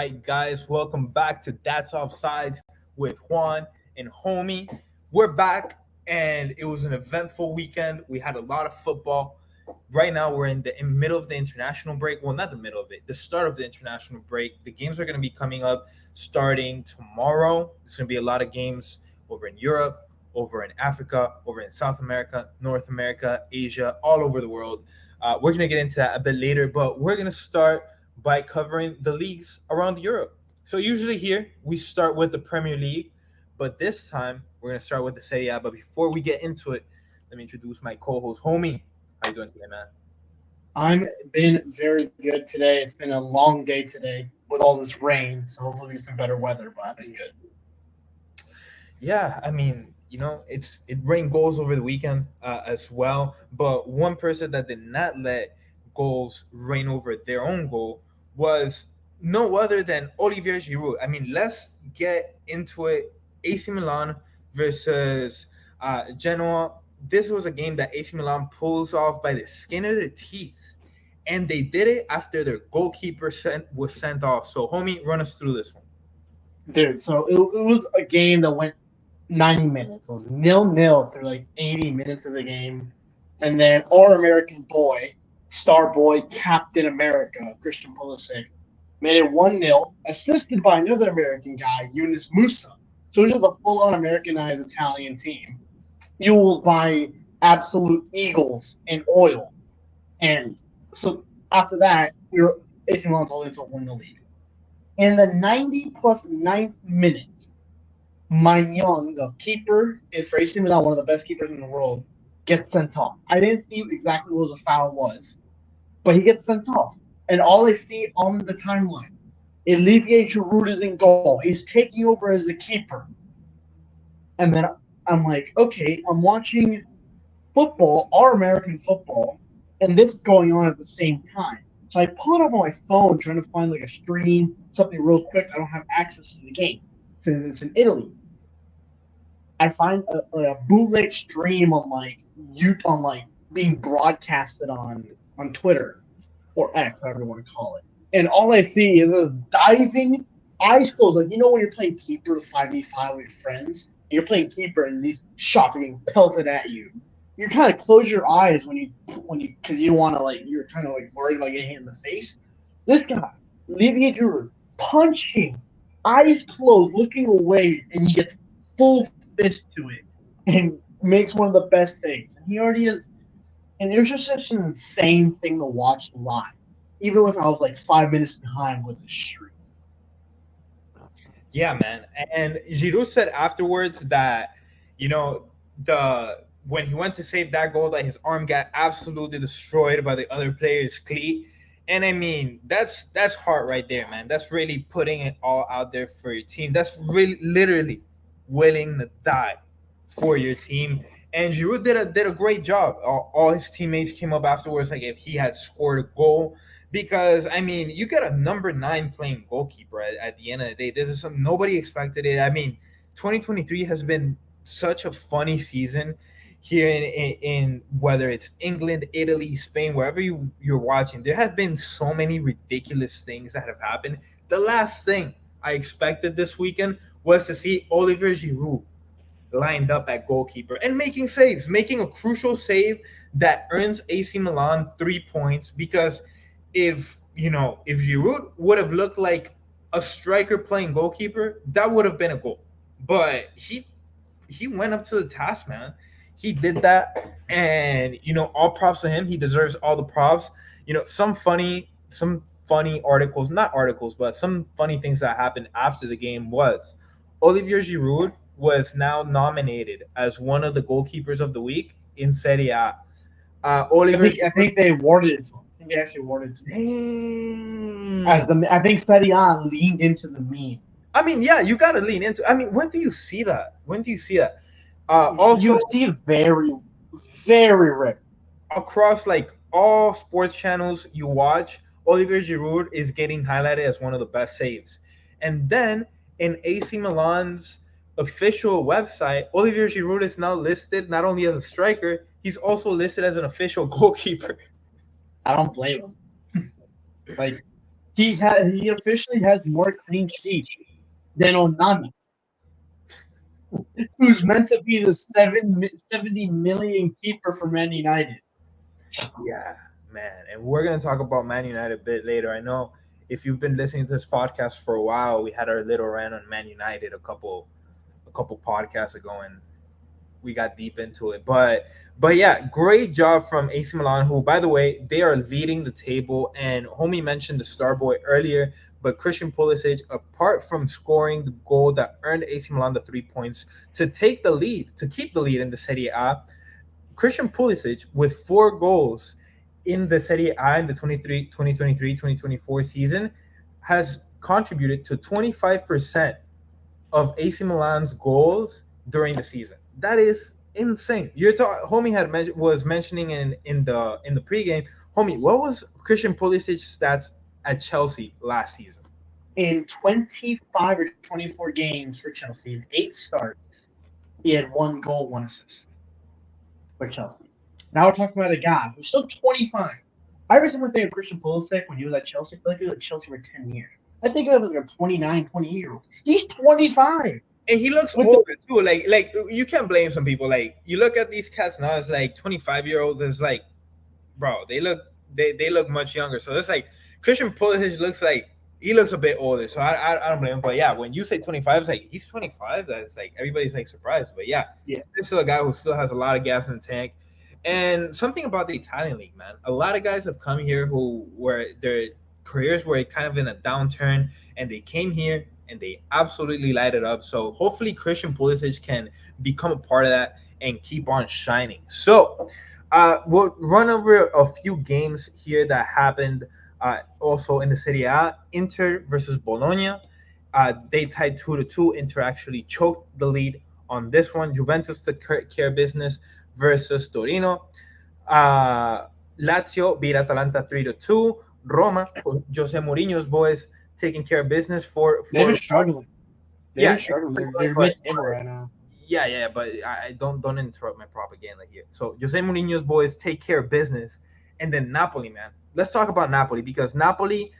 right, guys, welcome back to That's Offsides with Juan and Homie. We're back, and it was an eventful weekend. We had a lot of football. Right now, we're in middle of the international break. Well, not the middle of it, the start of the international break. The games are going to be coming up starting tomorrow. There's going to be a lot of games over in Europe, over in Africa, over in South America, North America, Asia, all over the world. We're going to get into that a bit later, but we're going to start by covering the leagues around Europe. So usually here we start with the Premier League, but this time we're going to start with the Serie A. But before we get into it, let me introduce my co-host, Homie. How you doing today, man? I'm been very good today. It's been a long day today with all this rain, so hopefully we get some better weather, but I've been good. Yeah, I mean, it rained goals over the weekend as well. But one person that did not let goals rain over their own goal was no other than Olivier Giroud. I mean, let's get into it. AC Milan versus Genoa. This was a game that AC Milan pulls off by the skin of their teeth, and they did it after their goalkeeper was sent off. So, homie, run us through this one. Dude, so it was a game that went 90 minutes. It was 0-0 through like 80 minutes of the game. And then our American boy, star boy, Captain America, Christian Pulisic, made it 1-0, assisted by another American guy, Yunus Musa. So it was a full-on Americanized Italian team, fueled by absolute eagles and oil. And so after that, we were AC Milan holding into a 1-0 lead. In the 90 plus ninth minute, Magnon, the keeper for AC Milan, one of the best keepers in the world, gets sent off. I didn't see exactly what the foul was, but he gets sent off. And all I see on the timeline, Olivier Giroud is in goal. He's taking over as the keeper. And then I'm like, okay, I'm watching football, our American football, and this going on at the same time. So I pull it up on my phone trying to find like a stream, something real quick. I don't have access to the game since it's in Italy. I find a bootleg stream on being broadcasted on Twitter or X, however you want to call it. And all I see is a diving, eyes closed. Like, when you're playing keeper to 5v5 with your friends, and you're playing keeper and these shots are getting pelted at you. You kind of close your eyes when you because you want to you're kind of worried about getting hit in the face. This guy, Olivier Giroud, punching, eyes closed, looking away, and he gets full fist to it and makes one of the best things. And he already is, and it was just such an insane thing to watch live, even if I was like 5 minutes behind with the stream. Yeah, man. And Giroud said afterwards that, the when he went to save that goal, that his arm got absolutely destroyed by the other player's cleat. And I mean, that's heart right there, man. That's really putting it all out there for your team. That's really literally willing to die for your team. And Giroud did a great job. All his teammates came up afterwards, like if he had scored a goal, because I mean, you get a number 9 playing goalkeeper at the end of the day. This is something nobody expected it. I mean, 2023 has been such a funny season here in whether it's England, Italy, Spain, wherever you're watching. There have been so many ridiculous things that have happened. The last thing I expected this weekend was to see Olivier Giroud lined up at goalkeeper and making saves, making a crucial save that earns AC Milan 3 points. Because if Giroud would have looked like a striker playing goalkeeper, that would have been a goal. But he went up to the task, man. He did that, and all props to him. He deserves all the props. Some funny articles, not articles, but some funny things that happened after the game was Olivier Giroud was now nominated as one of the goalkeepers of the week in Serie A. I think they awarded it to him. I think they actually awarded it to him. I think Serie A leaned into the meme. I mean, yeah, you got to lean into. I mean, when do you see that? Also, you see it very, very rare. Across all sports channels you watch, Olivier Giroud is getting highlighted as one of the best saves. And then in AC Milan's official website, Olivier Giroud is now listed not only as a striker, he's also listed as an official goalkeeper. I don't blame him. He officially has more clean sheets than Onana, who's meant to be the 70 million keeper for Man United. Yeah, man. And we're gonna talk about Man United a bit later. I know if you've been listening to this podcast for a while, we had our little rant on Man United a couple podcasts ago, and we got deep into it. But yeah, great job from AC Milan, who by the way, they are leading the table. And homie mentioned the star boy earlier, but Christian Pulisic, apart from scoring the goal that earned AC Milan the 3 points to take the lead, to keep the lead in the Serie A, Christian Pulisic with 4 goals in the Serie A in the 2023-2024 season has contributed to 25% of AC Milan's goals during the season. That is insane. Homie was mentioning in the pregame. Homie, what was Christian Pulisic's stats at Chelsea last season? In 25 or 24 games for Chelsea, in 8 starts, he had 1 goal, 1 assist for Chelsea. Now we're talking about a guy who's still 25. I remember thinking of Christian Pulisic when he was at Chelsea. I feel like he was at Chelsea for 10 years. I think of him as like a 29, 20-year-old. He's 25. And he looks older too. Like you can't blame some people. Like you look at these cats now, it's like 25-year-olds. It's like, bro, they look much younger. So it's like Christian Pulisic looks like he looks a bit older. So I don't blame him. But yeah, when you say 25, it's like he's 25. That's like everybody's like surprised. But yeah, this is a guy who still has a lot of gas in the tank. And something about the Italian league, man. A lot of guys have come here who were their careers were kind of in a downturn, and they came here and they absolutely light it up. So hopefully Christian Pulisic can become a part of that and keep on shining. So we'll run over a few games here that happened also in the Serie A. Inter versus Bologna. They tied 2-2. Inter actually choked the lead on this one. Juventus took care of business versus Torino. Lazio beat Atalanta 3-2. Roma, Jose Mourinho's boys, taking care of business for they've been struggling. They're struggling. They're mid-table right now. Yeah, but I don't interrupt my propaganda here. So Jose Mourinho's boys take care of business, and then Napoli, man. Let's talk about Napoli because Napoli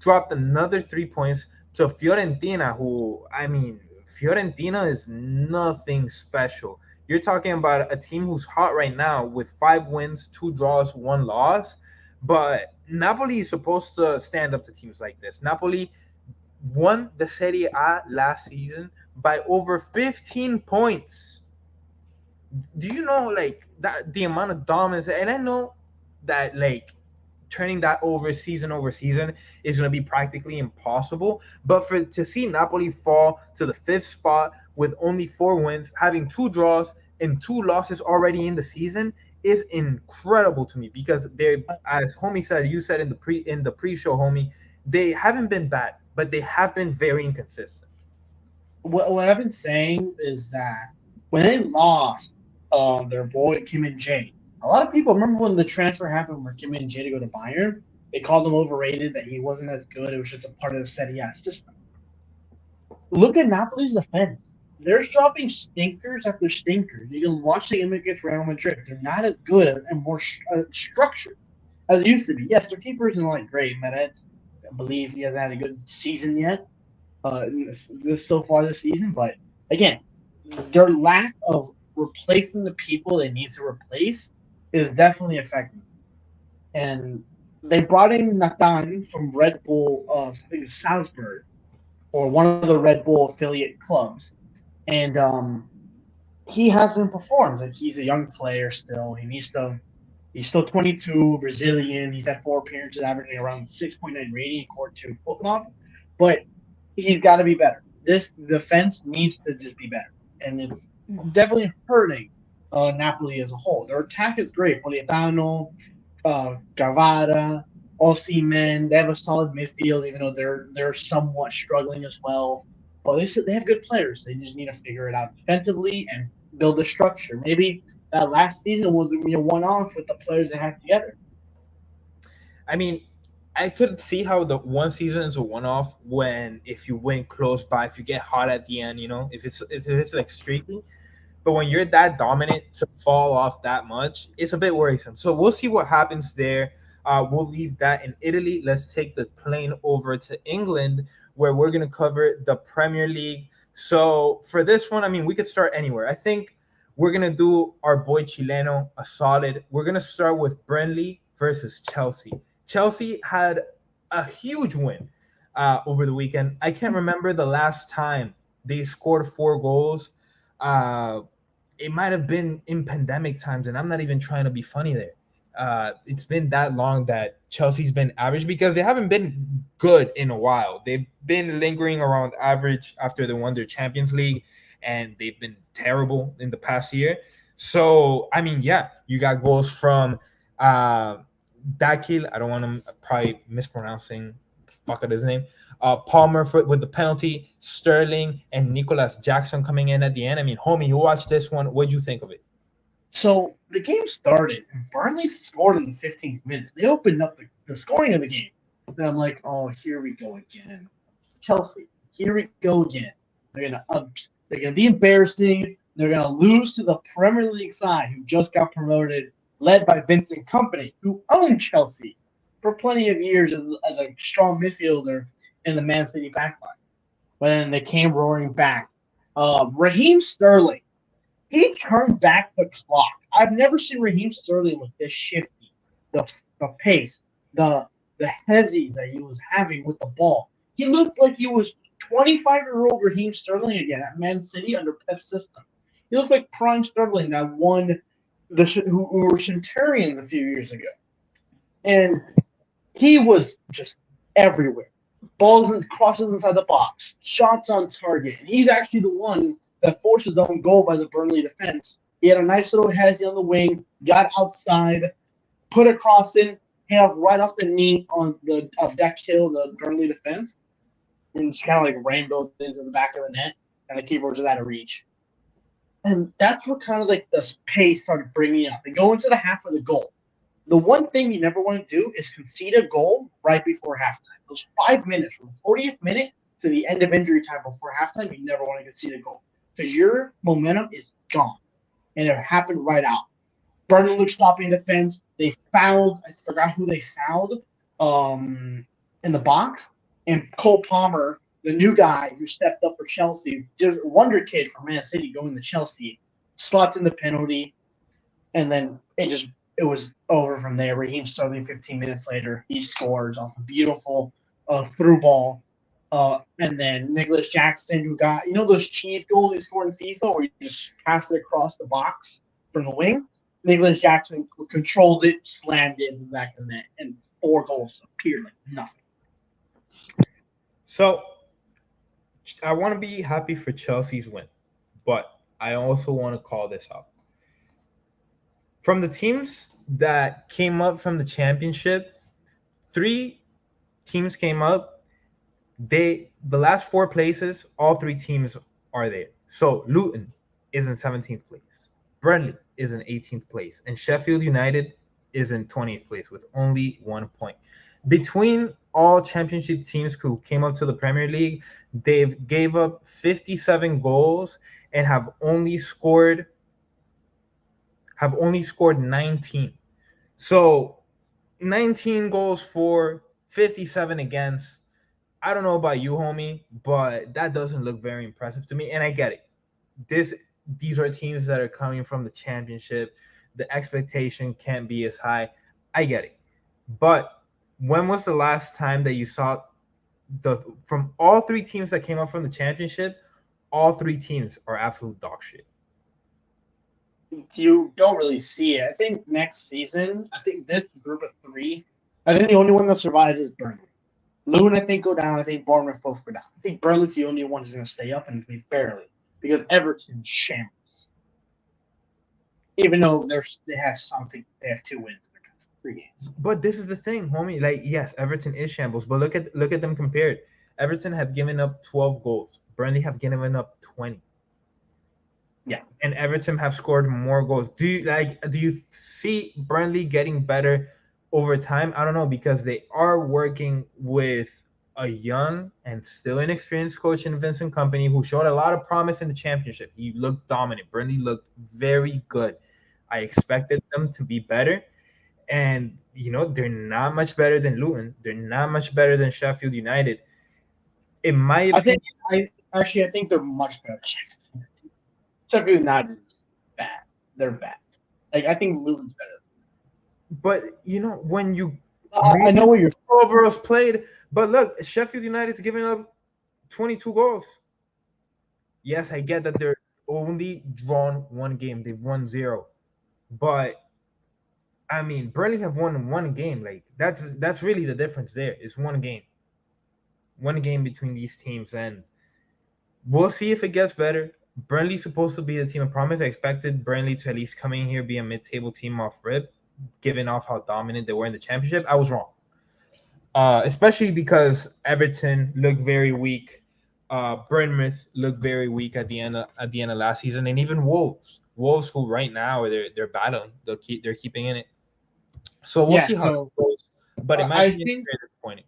dropped another 3 points to Fiorentina, who Fiorentina is nothing special. You're talking about a team who's hot right now with 5 wins, 2 draws, 1 loss. But Napoli is supposed to stand up to teams like this. Napoli won the Serie A last season by over 15 points. Do you know like that the amount of dominance? And I know that like turning that over season is going to be practically impossible. But to see Napoli fall to the 5th spot with only 4 wins, having 2 draws and 2 losses already in the season is incredible to me because they're, as homie said, you said in the pre-show, homie, they haven't been bad, but they have been very inconsistent. What I've been saying is that when they lost their boy Kim and Jae, a lot of people remember when the transfer happened for Kim and Jae to go to Bayern. They called him overrated, that he wasn't as good. It was just a part of the Serie A system. Look at Napoli's defense. They're dropping stinkers after stinkers. You can watch the game against Real Madrid. They're not as good and more structured as it used to be. Yes, their keeper isn't like great. Meret, I believe he hasn't had a good season yet so far this season. But again, their lack of replacing the people they need to replace is definitely affecting them. And they brought in Nathan from Red Bull, I think it's Salzburg, or one of the Red Bull affiliate clubs. And he hasn't performed. Like he's a young player still. He's still 22, Brazilian. He's had 4 appearances, averaging around 6.9 rating according to FootMob. But he's got to be better. This defense needs to just be better, and it's definitely hurting Napoli as a whole. Their attack is great. Politano, Gavara, Osimhen. They have a solid midfield, even though they're somewhat struggling as well. Well, they have good players. They just need to figure it out defensively and build a structure. Maybe that last season was a one-off with the players they had together. I mean, I could see how the one season is a one-off if you win close by, if you get hot at the end, if it's like streaky. But when you're that dominant to fall off that much, it's a bit worrisome. So we'll see what happens there. We'll leave that in Italy. Let's take the plane over to England, where we're going to cover the Premier League. So for this one, I mean, we could start anywhere. I think we're going to do our boy Chileno a solid. We're going to start with Burnley versus Chelsea. Chelsea had a huge win over the weekend. I can't remember the last time they scored 4 goals. Uh, it might have been in pandemic times, and I'm not even trying to be funny there. It's been that long that Chelsea's been average because they haven't been good in a while. They've been lingering around average after they won their Champions League, and they've been terrible in the past year. So, I mean, yeah, you got goals from Dakil. I don't want to probably mispronouncing fuck out his name. Palmer with the penalty, Sterling and Nicolas Jackson coming in at the end. I mean, homie, you watched this one. What'd you think of it? So the game started, and Burnley scored in the 15th minute. They opened up the scoring of the game. And I'm like, oh, here we go again. Chelsea, here we go again. They're gonna be embarrassing. They're gonna lose to the Premier League side who just got promoted, led by Vincent Company, who owned Chelsea for plenty of years as a strong midfielder in the Man City backline. But then they came roaring back. Raheem Sterling, he turned back the clock. I've never seen Raheem Sterling look this shifty. The pace, the hezzy that he was having with the ball. He looked like he was 25-year-old Raheem Sterling again at Man City under Pep's system. He looked like prime Sterling that won who were Centurions a few years ago. And he was just everywhere. Balls and crosses inside the box, shots on target. And he's actually the one that forced his own goal by the Burnley defense. He had a nice little hezzy on the wing, got outside, put a cross in, hand off right off the knee of that kill the Burnley defense, and just kind of like rainbowed into the back of the net, and the keeper was just out of reach. And that's what kind of like the pace started bringing up. They go into the half of the goal. The one thing you never want to do is concede a goal right before halftime. Those 5 minutes, from the 40th minute to the end of injury time before halftime, you never want to concede a goal because your momentum is gone. And it happened right out. Burnley looked stopping defense. They fouled. I forgot who they fouled in the box. And Cole Palmer, the new guy who stepped up for Chelsea, just a wonder kid from Man City going to Chelsea, slots in the penalty. And then it was over from there. Raheem Sterling, 15 minutes later, he scores off a beautiful through ball. And then Nicolas Jackson, who got, those cheese goals he scored in FIFA where you just pass it across the box from the wing? Nicolas Jackson controlled it, slammed it in the back of the net, and 4 goals appeared like nothing. So I want to be happy for Chelsea's win, but I also want to call this out. From the teams that came up from the championship, 3 teams came up. The last 4 places, all 3 teams are there. So Luton is in 17th place. Burnley is in 18th place. And Sheffield United is in 20th place with only 1 point. Between all championship teams who came up to the Premier League, they've gave up 57 goals and have only scored 19. So 19 goals for, 57 against. I don't know about you, homie, but that doesn't look very impressive to me. And I get it. These are teams that are coming from the championship. The expectation can't be as high. I get it. But when was the last time that you saw from all 3 teams that came up from the championship, all 3 teams are absolute dog shit? You don't really see it. I think next season, this group of 3, I think the only one that survives is Burnley. Luton, I think, go down. I think Bournemouth both go down. I think Burnley's the only one who's going to stay up, and it's going to be barely. Because Everton shambles. Even though they have something, they have 2 wins in their 3 games. But this is the thing, homie. Like, yes, Everton is shambles, but look at them compared. Everton have given up 12 goals. Burnley have given up 20. Yeah, and Everton have scored more goals. Do you see Burnley getting better over time? I don't know, because they are working with a young and still inexperienced coach in Vincent Company who showed a lot of promise in the championship. He looked dominant. Burnley looked very good. I expected them to be better. And they're not much better than Luton. They're not much better than Sheffield United. In my I think opinion, I think they're much better. Sheffield United is bad. They're bad. Like I think Luton's better. but when you I know maybe what you're. overalls played, but look, Sheffield United's giving up 22 goals. Yes, I get that they're only drawn one game. They've won zero. But I mean, Burnley have won one game. Like that's really the difference there. It's one game. One game between these teams, and we'll see if it gets better. Burnley's supposed to be the team of promise. I expected Burnley to at least come in here, be a mid-table team off rip, given off how dominant they were in the championship. I was wrong. Especially because Everton looked very weak. Bournemouth looked very weak at the end of last season, and even Wolves, who right now they're battling, they're keeping in it. So we'll Yeah. see how it So goes. But in my I opinion, think it's very disappointing.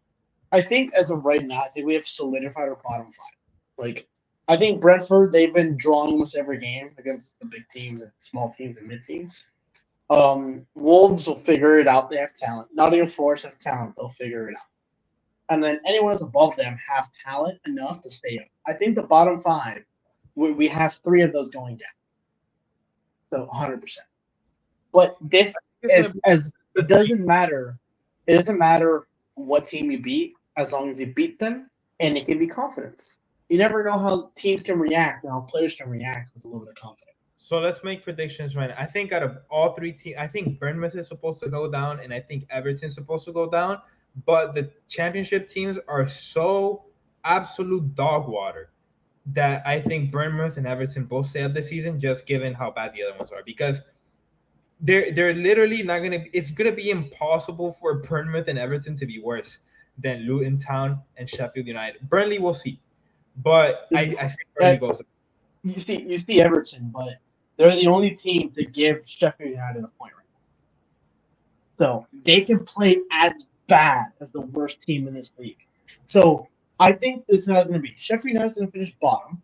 as of right now, I think we have solidified our bottom five. Like I think Brentford, they've been drawing almost every game against the big teams and small teams and mid teams. Wolves will figure it out. They have talent. Nottingham Forest have talent. They'll figure it out. And then anyone else above them have talent enough to stay up. I think the bottom five, we have three of those going down. So 100%. But this, It's gonna as be it doesn't matter. It doesn't matter what team you beat as long as you beat them, and it can be confidence. You never know how teams can react and how players can react with a little bit of confidence. So let's make predictions right now. I think out of all three teams, I think Bournemouth is supposed to go down, and I think Everton's supposed to go down. But the championship teams are so absolute dog water that I think Bournemouth and Everton both stay up this season, just given how bad the other ones are. Because they're literally not gonna. It's gonna be impossible for Bournemouth and Everton to be worse than Luton Town and Sheffield United. Burnley, we'll see, but I think Burnley That goes. you see Everton, but they're the only team to give Sheffield United a point right now. So they can play as bad as the worst team in this league. So I think this is how it's going to be. Sheffield United's going to finish bottom.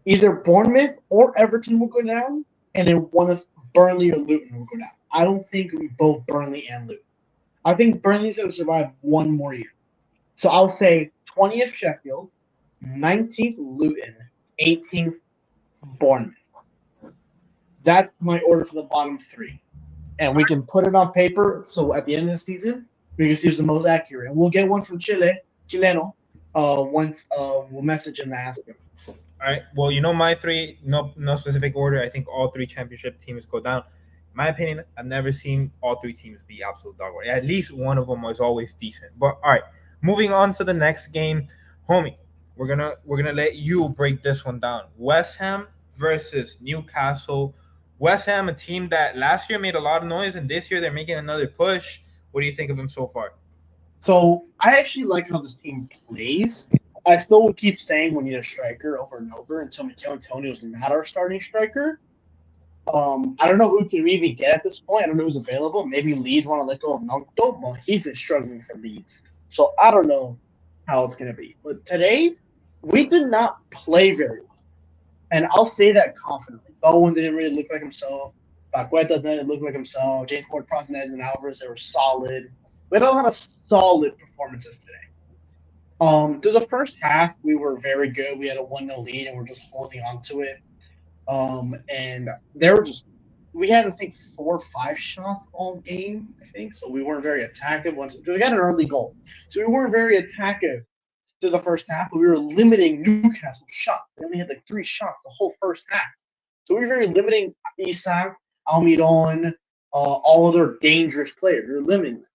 Either Bournemouth or Everton will go down, and then one of Burnley or Luton will go down. I don't think we both Burnley and Luton. I think Burnley's going to survive one more year. So I'll say 20th Sheffield, 19th Luton, 18th Bournemouth. That's my order for the bottom three. And we can put it on paper. So at the end of the season, we can choose the most accurate. And we'll get one from Chileno, once we'll message him and ask him. All right. Well, my three, no specific order. I think all three championship teams go down. In my opinion, I've never seen all three teams be absolute dog water. At least one of them was always decent. But all right, moving on to the next game, homie. We're gonna let you break this one down. West Ham versus Newcastle. West Ham, a team that last year made a lot of noise, and this year they're making another push. What do you think of them so far? So I actually like how this team plays. I still would keep saying we need a striker over and over until Mikel Antonio is not our starting striker. I don't know who can we even get at this point. I don't know who's available. Maybe Leeds want to let go of Nonto, but he's been struggling for Leeds. So I don't know how it's going to be. But today, we did not play very well. And I'll say that confidently. Bowen didn't really look like himself. Paqueta didn't look like himself. James Ward-Prowse and Alvarez, they were solid. We had a lot of solid performances today. Through the first half, we were very good. We had a 1-0 lead, and we're just holding on to it. And they were just we had I think 4 or 5 shots all game. I think so. We weren't very attackive once we got an early goal, so we weren't very attackive through the first half. But we were limiting Newcastle shots. They only had like 3 shots the whole first half, so we were very limiting Isak, Almiron, all other dangerous players. We were limiting them.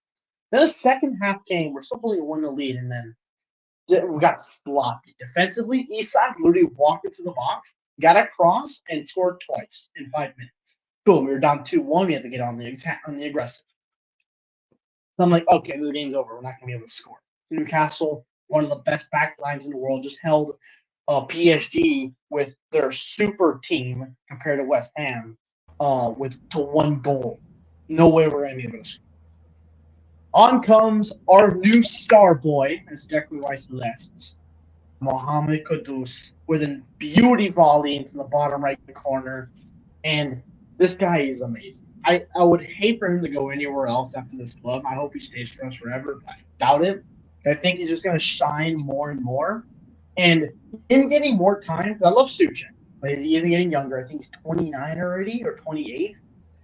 Then the second half came. We're still holding a 1-0 lead, and then we got sloppy defensively. Isak literally walked into the box, got a cross, and scored twice in 5 minutes. Boom, we were down 2-1. We had to get on the aggressive. So I'm like, okay, the game's over. We're not going to be able to score. Newcastle, one of the best back lines in the world, just held PSG with their super team compared to West Ham to 1 goal. No way we're going to be able to score. On comes our new star boy, as Declan Rice left, Mohamed Kudus, with a beauty volley into the bottom right corner. And this guy is amazing. I would hate for him to go anywhere else after this club. I hope he stays for us forever, but I doubt it. I think he's just going to shine more and more. And him getting more time, 'cause I love Stuchek, but he isn't getting younger. I think he's 29 already or 28.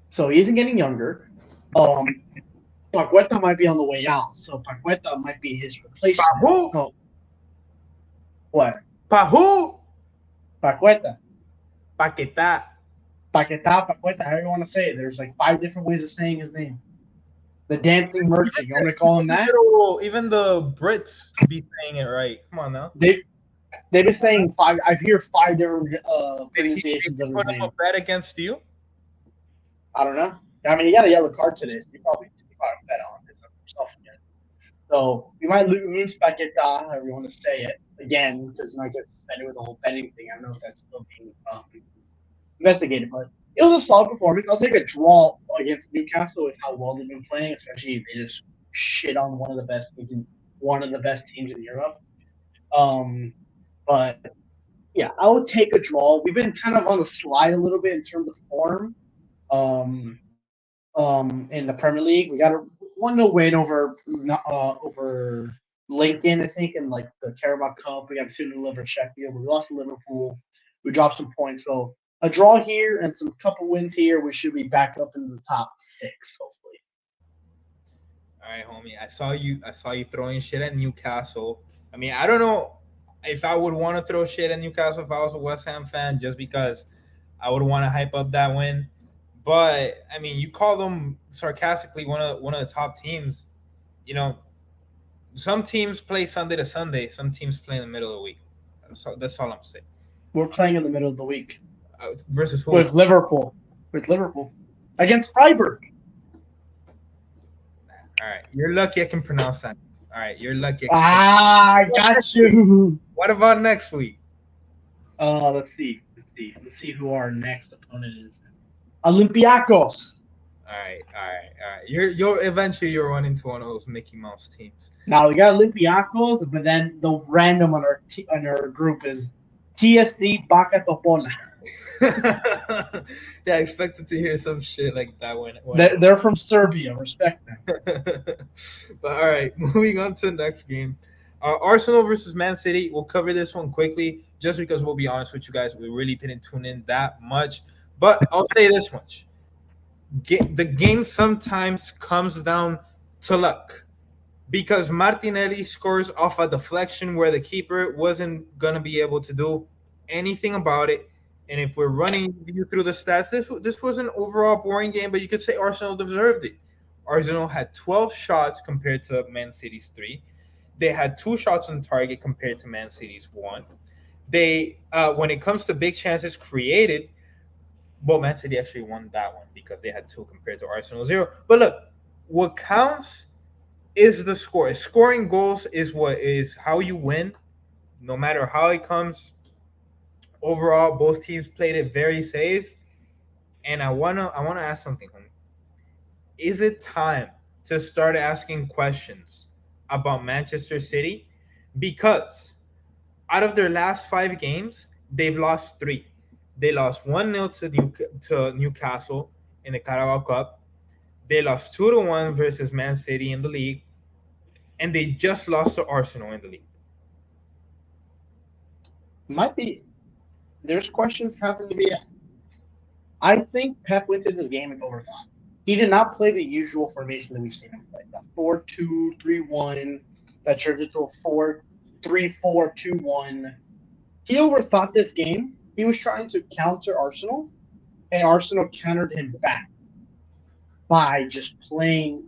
So he isn't getting younger. Um, Paqueta might be on the way out, so Paqueta might be his replacement. Pa who? Oh, what? Pa who? Paqueta. Paquetá. Paqueta, Paqueta, however you want to say it. There's like 5 different ways of saying his name. The dancing merchant. You want me to call him that? Even the Brits be saying it right. Come on now. They've been saying 5. I hear 5 different Did pronunciations he of his put up name. a bet against you? I don't know. I mean, he got a yellow card today, so you probably bet on himself again. So we might lose Paqueta, however you want to say it, again, because we might get suspended with the whole betting thing. I don't know if that's still being investigated, but it was a solid performance. I'll take a draw against Newcastle with how well they've been playing, especially if they just shit on one of the best teams in Europe. But yeah, I would take a draw. We've been kind of on the slide a little bit in terms of form. In the Premier League, we got a 1-0 win over Lincoln, I think, in like the Carabao Cup. We got 2-0 over Sheffield. We lost to Liverpool. We dropped some points. So a draw here and some couple wins here, we should be back up into the top 6, hopefully. All right, homie. I saw you throwing shit at Newcastle. I mean, I don't know if I would want to throw shit at Newcastle if I was a West Ham fan, just because I would want to hype up that win. But I mean, you call them sarcastically one of the top teams. You know, some teams play Sunday to Sunday. Some teams play in the middle of the week. That's all I'm saying. We're playing in the middle of the week Versus who? with Liverpool. Against Freiburg. All right, you're lucky I can pronounce that. All right, you're lucky. I got you. What about next week? Let's see who our next opponent is. Olympiacos. All right. You'll eventually run into one of those Mickey Mouse teams. Now we got Olympiacos, but then the random on our group is TSC Baka Topola. Yeah, I expected to hear some shit like that when they're from Serbia. Respect them. But all right, moving on to the next game. Arsenal versus Man City. We'll cover this one quickly, just because we'll be honest with you guys, we really didn't tune in that much. But I'll say this much: the game sometimes comes down to luck, because Martinelli scores off a deflection where the keeper wasn't gonna be able to do anything about it. And if we're running you through the stats, this was an overall boring game, but you could say Arsenal deserved it. Arsenal had 12 shots compared to Man City's 3. They had 2 shots on target compared to Man City's 1. They, when it comes to big chances created, well, Man City actually won that one because they had 2 compared to Arsenal 0. But look, what counts is the score. Scoring goals is how you win, no matter how it comes. Overall, both teams played it very safe. And I wanna ask something, homie. Is it time to start asking questions about Manchester City? Because out of their last 5 games, they've lost 3. They lost 1-0 to Newcastle in the Carabao Cup. They lost 2-1 versus Man City in the league. And they just lost to Arsenal in the league. Might be. There's questions having to be asked. I think Pep went into this game and overthought. He did not play the usual formation that we've seen him play. The 4-2-3-1 that turns into a 4-3-4-2-1. He overthought this game. He was trying to counter Arsenal, and Arsenal countered him back by just playing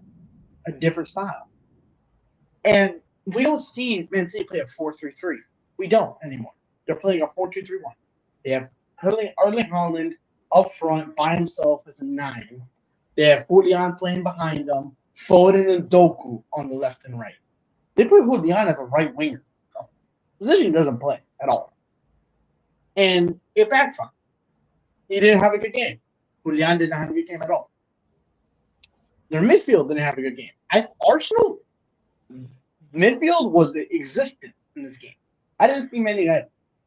a different style. And we don't see Man City play a 4-3-3. We don't anymore. They're playing a 4-2-3-1. They have Erling Haaland up front by himself as a 9. They have Julian playing behind them, Foden and Doku on the left and right. They put Julian as a right winger. So position doesn't play at all. And it backfired. He didn't have a good game. Julian did not have a good game at all. Their midfield didn't have a good game. Arsenal midfield was existent in this game. I didn't see many guys.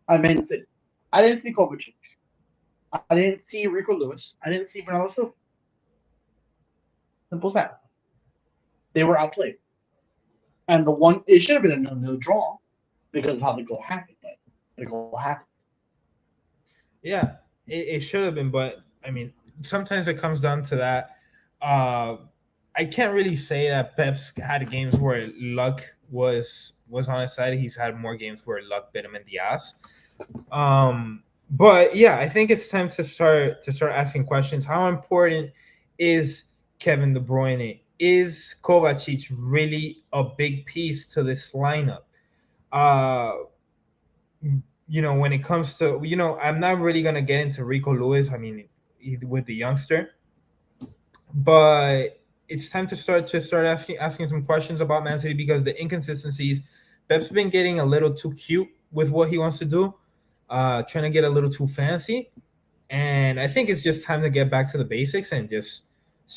Man City. I didn't see Kovacic. I didn't see Rico Lewis. I didn't see Bernardo Silva. Simple as that. They were outplayed. And it should have been a no draw because of how the goal happened, but the goal happened. Yeah, it should have been, but I mean, sometimes it comes down to that. Uh, I can't really say that Pep's had games where luck was on his side. He's had more games where luck bit him in the ass. But yeah, I think it's time to start asking questions. How important is Kevin De Bruyne? Is Kovacic really a big piece to this lineup? Uh, when it comes to, I'm not really gonna get into Rico Lewis. I mean, with the youngster, but it's time to start asking some questions about Man City because the inconsistencies. Pep's been getting a little too cute with what he wants to do, trying to get a little too fancy, and I think it's just time to get back to the basics and just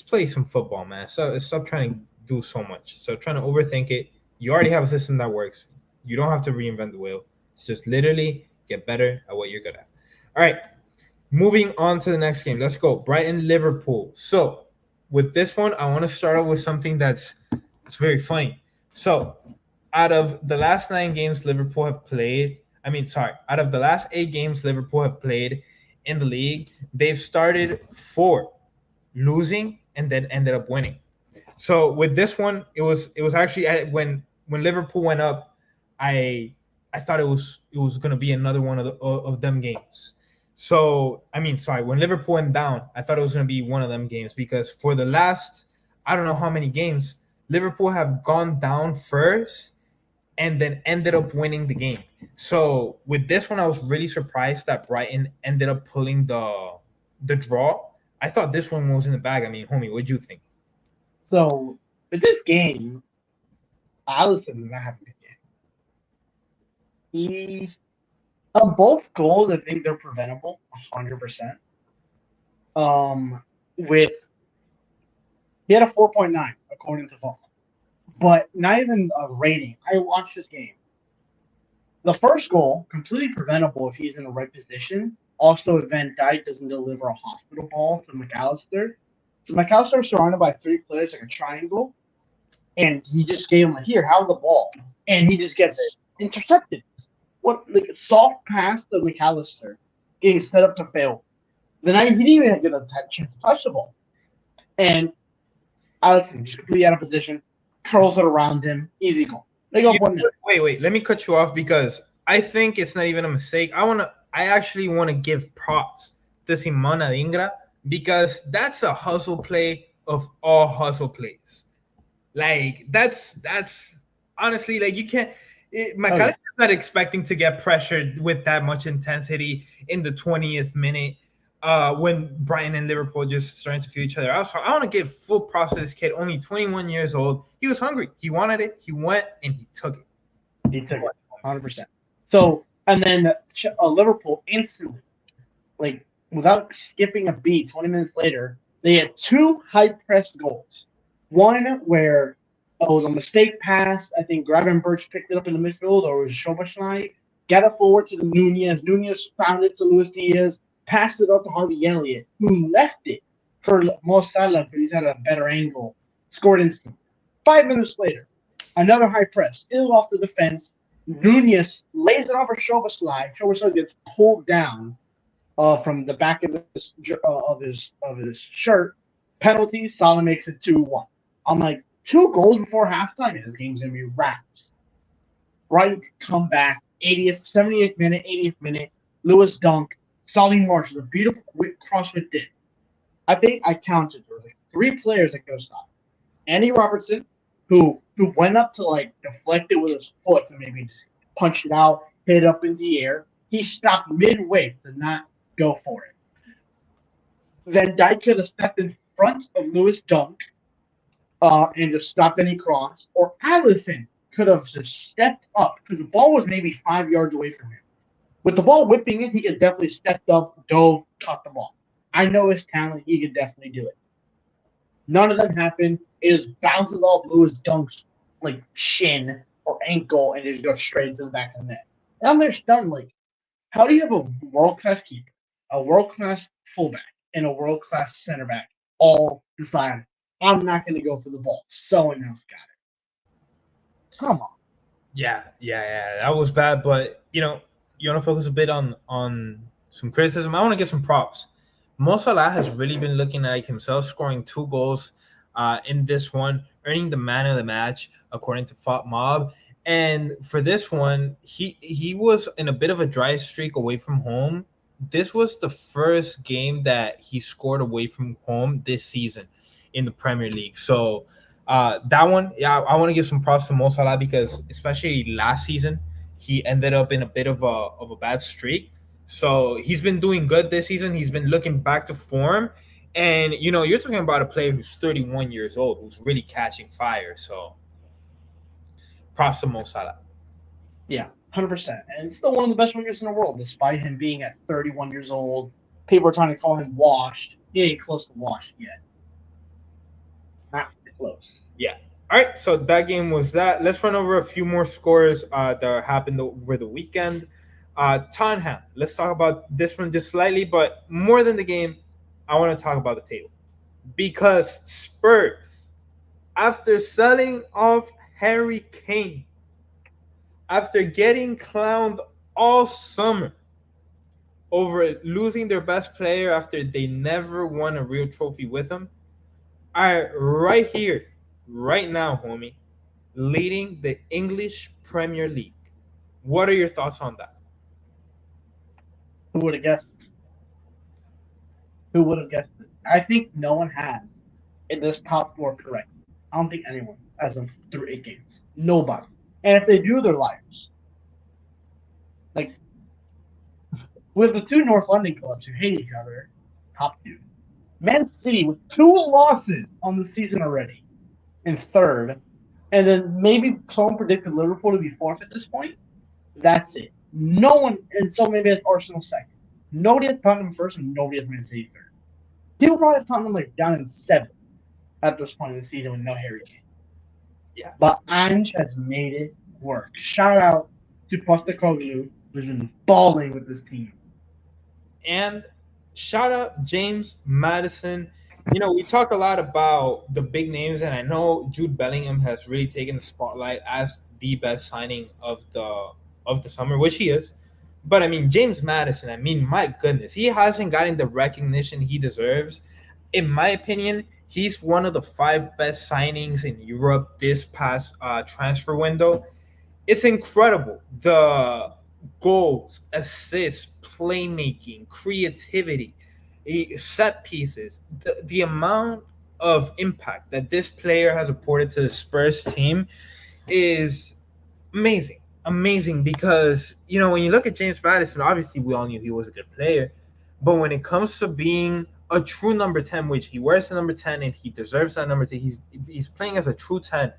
play some football, man. So stop trying to do so much. So trying to overthink it. You already have a system that works. You don't have to reinvent the wheel. It's just literally get better at what you're good at. All right, moving on to the next game. Let's go. Brighton Liverpool. So with this one, I want to start off with something it's very funny. So out of the last 9 games Liverpool have played, out of the last 8 games Liverpool have played in the league, they've started 4 losing and then ended up winning. So with this one, it was actually when Liverpool went up, I thought it was gonna be another one of them games. So when Liverpool went down, I thought it was gonna be one of them games because for the last I don't know how many games Liverpool have gone down first and then ended up winning the game. So with this one, I was really surprised that Brighton ended up pulling the draw. I thought this one was in the bag. Homie, what'd you think? So with this game, Alisson did not have a good game. Both goals, I think they're preventable, 100%. With he had a 4.9 according to Fall, but not even a rating. I watched this game. The first goal, completely preventable if he's in the right position. Also, if Van Dijk doesn't deliver a hospital ball to McAllister. So McAllister was surrounded by 3 players like a triangle, and he just gave him here, have the ball, and he just gets intercepted. What like a soft pass to McAllister, getting set up to fail. Then he didn't even get a chance to touch the ball, and Alex just completely out of position, curls it around him, easy goal. They go 1-0. Wait. Let me cut you off because I think it's not even a mistake. I actually want to give props to Simon Adingra because that's a hustle play of all hustle plays. Like that's honestly like you can't. McAllister's not expecting to get pressured with that much intensity in the 20th minute when Brighton and Liverpool just starting to feel each other out. So I want to give full props to this kid, only 21 years old. He was hungry. He wanted it. He went and he took it. He took it 100%. So and then Liverpool instantly, like without skipping a beat, 20 minutes later, they had 2 high press goals. One where it was a mistake pass. I think Gravenberch picked it up in the midfield, or it was Szoboszlai. Got it forward to the Nunez. Nunez found it to Luis Diaz. Passed it up to Harvey Elliott, who left it for Mo Salah, but he's had a better angle. Scored instantly. 5 minutes later, another high press, still off the defense. Nunez lays it off for Szoboszlai. Szoboszlai gets pulled down from the back of his shirt. Penalty. Salah makes it 2-1. I'm like, 2 goals before halftime, and this game's gonna be wrapped. Right, come back. 80th, 78th minute, 80th minute. Lewis dunk. Solly Marshall, a beautiful quick crossfit dip. I think I counted there were like 3 players that could have stopped. Andy Robertson, who went up to like deflect it with his foot and maybe punch it out, hit it up in the air. He stopped midway to not go for it. Van Dijk could have stepped in front of Lewis dunk and just stopped any cross, or Alisson could have just stepped up because the ball was maybe 5 yards away from him. With the ball whipping in, he could definitely stepped up, dove, caught the ball. I know his talent; he could definitely do it. None of them happened. It just bounces off Lewis Dunk's like shin or ankle and just goes straight into the back of the net. And I'm there stunned. Like, how do you have a world class keeper, a world class fullback, and a world class center back all decide I'm not going to go for the ball. Someone else got it. Come on. Yeah. That was bad, but you want to focus a bit on some criticism. I want to get some props. Mo Salah has really been looking like himself, scoring 2 goals in this one, earning the man of the match according to Fought Mob. And for this one, he was in a bit of a dry streak away from home. This was the first game that he scored away from home this season in the Premier League. So that one, yeah, I want to give some props to Mo Salah because especially last season, he ended up in a bit of a bad streak. So he's been doing good this season. He's been looking back to form, and you're talking about a player who's 31 years old, who's really catching fire. So props to Mo Salah. Yeah, 100%. And still one of the best wingers in the world, despite him being at 31 years old. People are trying to call him washed. He ain't close to washed yet. Not close. Yeah. All right. So that game was that. Let's run over a few more scores that happened over the weekend. Tottenham. Let's talk about this one just slightly, but more than the game, I want to talk about the table because Spurs, after selling off Harry Kane, after getting clowned all summer over losing their best player after they never won a real trophy with him, are right here, right now, homie, leading the English Premier League. What are your thoughts on that? Who would have guessed it? Who would have guessed it? I think no one has in this top four correct. I don't think anyone as of through 8 games. Nobody. And if they do, they're liars. Like, with the two North London clubs who hate each other, top two. Man City with 2 losses on the season already in third, and then maybe someone predicted Liverpool to be fourth at this point. That's it. No one, and so maybe it's Arsenal second. Nobody has Tottenham first, and nobody has Man City third. People probably have Tottenham like down in seventh at this point in the season with no Harry Kane. Yeah. But Ange has made it work. Shout out to Postecoglou, who's been balling with this team. And shout out James Madison. We talk a lot about the big names, and I know Jude Bellingham has really taken the spotlight as the best signing of the summer, which he is. But I mean, James Madison, I mean, my goodness, he hasn't gotten the recognition he deserves. In my opinion, he's one of the 5 best signings in Europe this past transfer window. It's incredible. The goals, assists, playmaking, creativity, set pieces, the amount of impact that this player has afforded to the Spurs team is amazing. Amazing because, when you look at James Madison, obviously we all knew he was a good player. But when it comes to being a true number 10, which he wears the number 10 and he deserves that number 10, he's playing as a true 10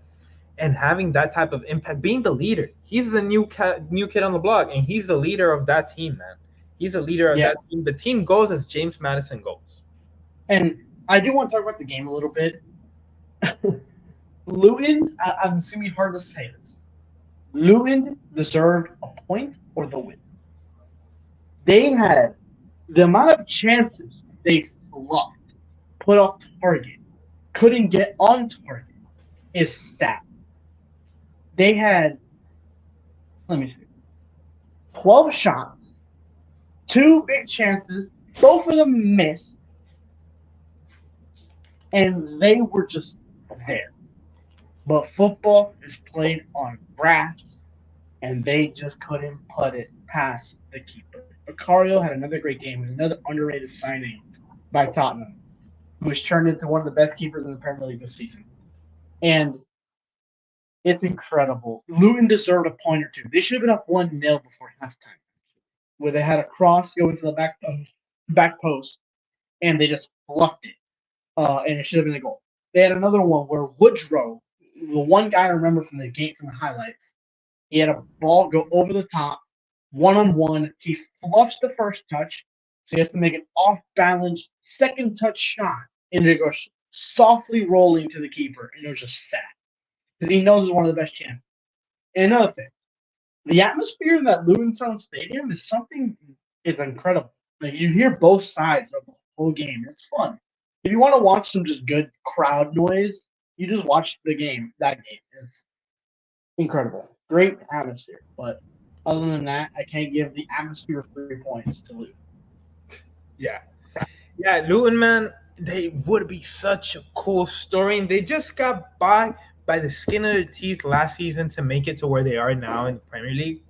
and having that type of impact, being the leader. He's the new kid on the block, and he's the leader of that team, man. He's the leader of that team. The team goes as James Madison goes. And I do want to talk about the game a little bit. Luton, I'm assuming you've heard us say this. Luton deserved a point or the win. They had the amount of chances they fluffed, put off target, couldn't get on target is sad. They had, let me see, 12 shots, 2 big chances, both of them missed, and they were just there. But football is played on grass, and they just couldn't put it past the keeper. Vicario had another great game. It was another underrated signing by Tottenham, who was turned into one of the best keepers in the Premier League this season. And it's incredible. Luton deserved a point or two. They should have been up 1-0 before halftime, where they had a cross go into the back post, and they just fluffed it, and it should have been a goal. They had another one where Woodrow, the one guy I remember from the game from the highlights, he had a ball go over the top, one-on-one. He fluffs the first touch, so he has to make an off-balance second touch shot, and it goes softly rolling to the keeper, and it was just sad because he knows it's one of the best chances. And another thing, the atmosphere in that Luton Town Stadium is something. It's incredible. Like you hear both sides of the whole game. It's fun. If you want to watch some just good crowd noise, you just watch the game. That game, it's incredible, great atmosphere. But other than that, I can't give the atmosphere 3 points to lose. Yeah. Yeah, Luton, man, they would be such a cool story. And they just got by the skin of their teeth last season to make it to where they are now in the Premier League.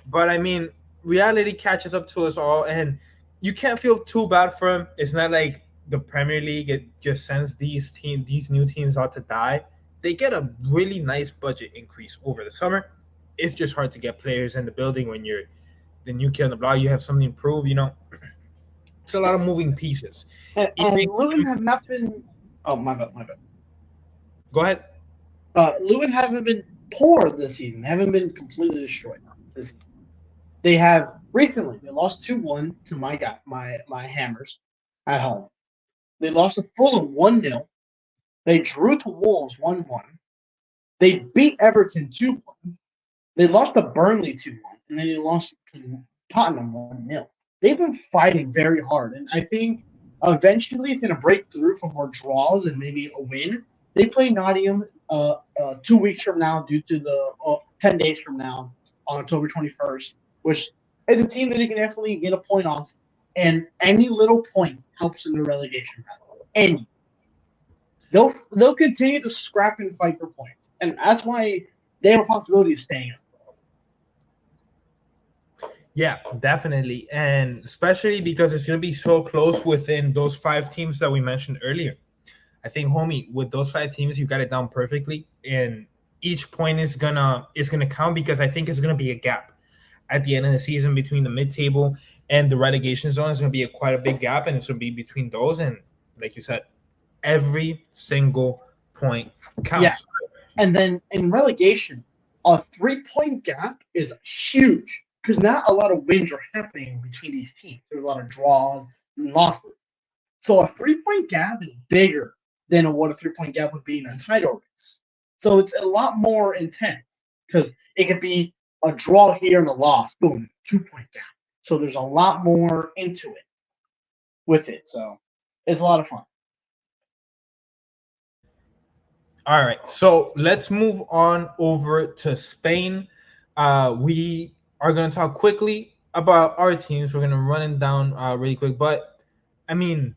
But I mean, reality catches up to us all, and you can't feel too bad for them. It's not like the Premier League it just sends these new teams out to die. They get a really nice budget increase over the summer. It's just hard to get players in the building when you're the new kid on the block. You have something to prove. It's a lot of moving pieces. And Even Luton have not been. Oh my bad, my bad. go ahead. Luton haven't been poor this season. They haven't been completely destroyed this season. They have recently. They lost 2-1 to my Hammers at home. They lost to Fulham 1-0. They drew to Wolves 1-1. They beat Everton 2-1. They lost to Burnley 2-1, and then they lost to Tottenham 1-0. They've been fighting very hard, and I think eventually it's going to break through for more draws and maybe a win. They play Nottingham 2 weeks from now, due to the 10 days from now on October 21st, which is a team that they can definitely get a point off, and any little point helps in the relegation battle. Any. They'll continue to scrap and fight for points, and that's why they have a possibility of staying up. Yeah, definitely. And especially because it's going to be so close within those five teams that we mentioned earlier. I think, homie, with those five teams, you got it down perfectly. And each point is gonna count because I think it's gonna be a gap at the end of the season between the mid-table and the relegation zone. Is gonna be quite a big gap, and it's gonna be between those. And like you said, every single point Yeah, counts. and then in relegation, a 3 point gap is huge because not a lot of wins are happening between these teams. There's a lot of draws and losses. So a 3 point gap is bigger than what a 3 point gap would be in a title race. So it's a lot more intense because it could be a draw here and a loss, boom, 2 point gap. So there's a lot more into it with it. So it's a lot of fun. All right, so let's move on over to Spain. We are going to talk quickly about our teams. We're going to run it down really quick, but I mean,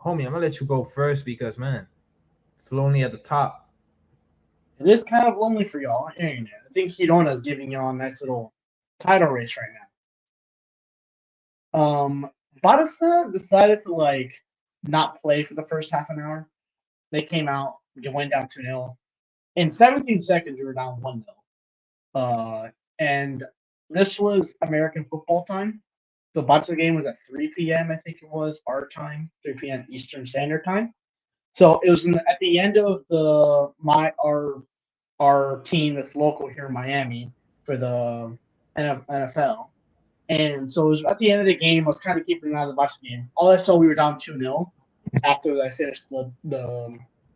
homie, I'm gonna let you go first because man, it's lonely at the top. It is kind of lonely for y'all. I think Girona is giving y'all a nice little title race right now. Barca decided to not play for the first half an hour. They came out, they went down 2-0. In 17 seconds, we were down 1-0. And this was American football time. The Barca game was at 3 p.m. I think it was our time, 3 p.m. Eastern Standard Time. So it was at the end of our team that's local here in Miami for the NFL. And so it was at the end of the game. I was kind of keeping an eye on the Bucks game. All I saw, we were down 2-0 after I finished the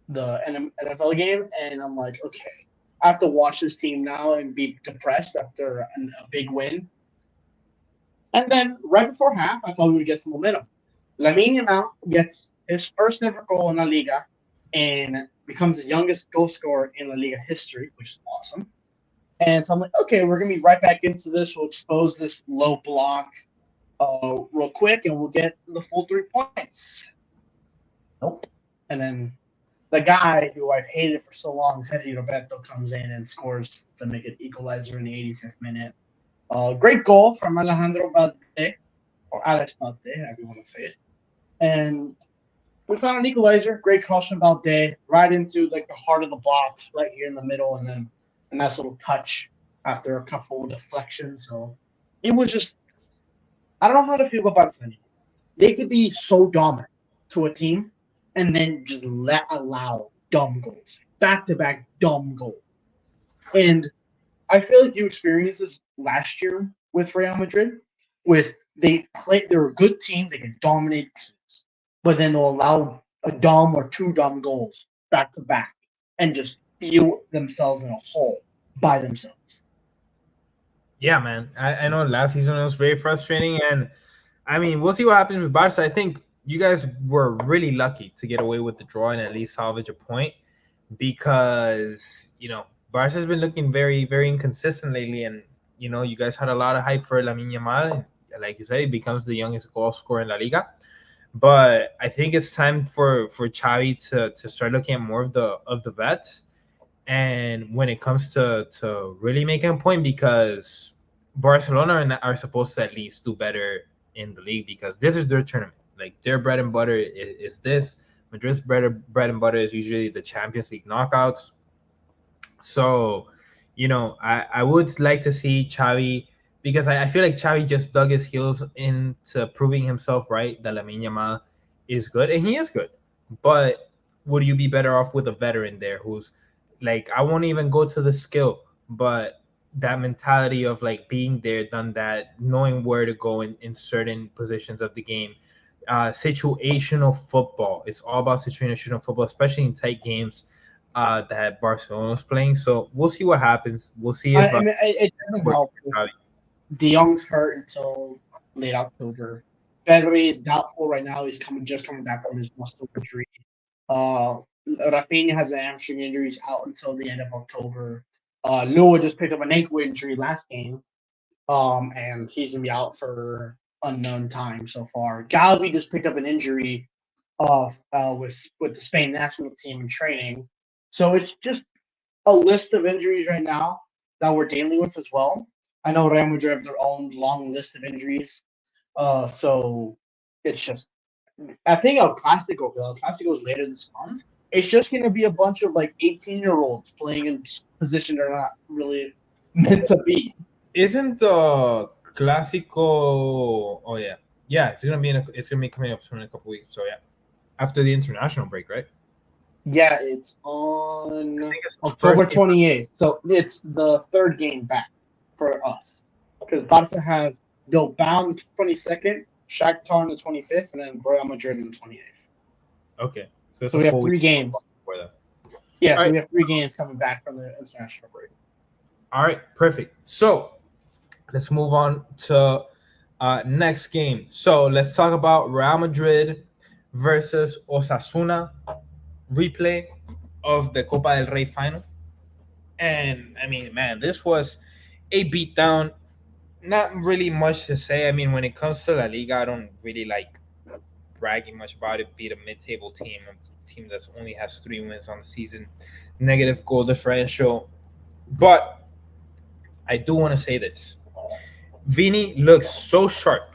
NFL game, and I'm like, okay, I have to watch this team now and be depressed after a big win. And then right before half, I thought we would get some momentum. Lamine Yamal gets his first ever goal in La Liga and becomes the youngest goal scorer in La Liga history, which is awesome. And so I'm like, okay, we're going to be right back into this. We'll expose this low block real quick, and we'll get the full 3 points. Nope. And then the guy who I've hated for so long, Sergio Roberto, comes in and scores to make it equalizer in the 85th minute. Great goal from Alejandro Balde, or Alex Balde, however you want to say it. And we found an equalizer. Great cross from Balde, right into the heart of the box, right here in the middle, and then a nice little touch after a couple of deflections. So it was just, I don't know how to feel about this anymore. They could be so dominant to a team and then just allow dumb goals, back-to-back dumb goals. And I feel like you experienced this last year with Real Madrid. They're a good team, they can dominate teams, but then they'll allow a dumb or two dumb goals back to back and just feel themselves in a hole by themselves. Yeah, man. I know last season it was very frustrating, and I mean, we'll see what happens with Barca. I think you guys were really lucky to get away with the draw and at least salvage a point because Barca's been looking very very inconsistent lately, and you guys had a lot of hype for Lamine Yamal, and like you said, he becomes the youngest goal scorer in La Liga. But I think it's time for Xavi to start looking at more of the vets, and when it comes to really making a point, because Barcelona are supposed to at least do better in the league because this is their tournament. Like their bread and butter is this. Madrid's bread and butter is usually the Champions League knockouts. So, I would like to see Xavi because I feel like Xavi just dug his heels into proving himself right that Lamine Yamal is good, and he is good. But would you be better off with a veteran there who's like, I won't even go to the skill, but that mentality of like being there, done that, knowing where to go in certain positions of the game. Situational football. It's all about situational football, especially in tight games that Barcelona's playing. So we'll see what happens. We'll see if I mean, it doesn't works help. out. De Jong's hurt until late October. Pedri is doubtful right now. He's just coming back from his muscle injury. Rafinha has an hamstring injury. He's out until the end of October. Noah just picked up an ankle injury last game, and he's gonna be out for unknown time so far. Galvi just picked up an injury with the Spain national team in training. So it's just a list of injuries right now that we're dealing with as well. I know Real Madrid have their own long list of injuries. So it's just, I think El Clasico is later this month. It's just going to be a bunch of like 18-year-olds playing in position they're not really meant to be. Isn't the Clásico? Oh yeah. It's gonna be coming up soon in a couple weeks. So yeah, after the international break, right? Yeah, it's on It's October first game. 28th. So it's the third game back for us. Because Barca have Bilbao on the 22nd, Shakhtar on the 25th, and then Real Madrid on the 28th. Okay, so it's So a we have full 3 week games. before that. Yeah, All so right, we have 3 games coming back from the international break. all right, perfect. So let's move on to next game. So let's talk about Real Madrid versus Osasuna replay of the Copa del Rey final. And I mean, man, this was a beatdown. Not really much to say. I mean, when it comes to La Liga, I don't really like bragging much about it. Beat a mid-table team, a team that only has 3 wins on the season, negative goal differential. But I do want to say this: Vini looks so sharp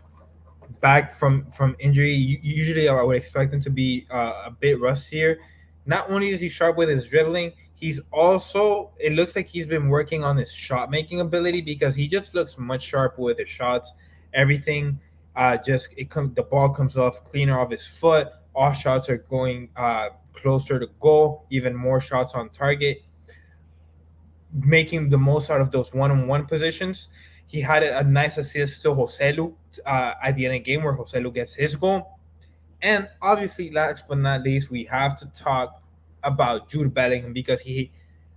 back from injury. Usually, I would expect him to be a bit rustier. Not only is he sharp with his dribbling, he's also. It looks like he's been working on his shot making ability because he just looks much sharper with his shots. Everything, the ball comes off cleaner off his foot. All shots are going closer to goal. Even more shots on target, making the most out of those one-on-one positions. He had a nice assist to Joselu at the end of the game where Joselu gets his goal. And obviously, last but not least, we have to talk about Jude Bellingham because he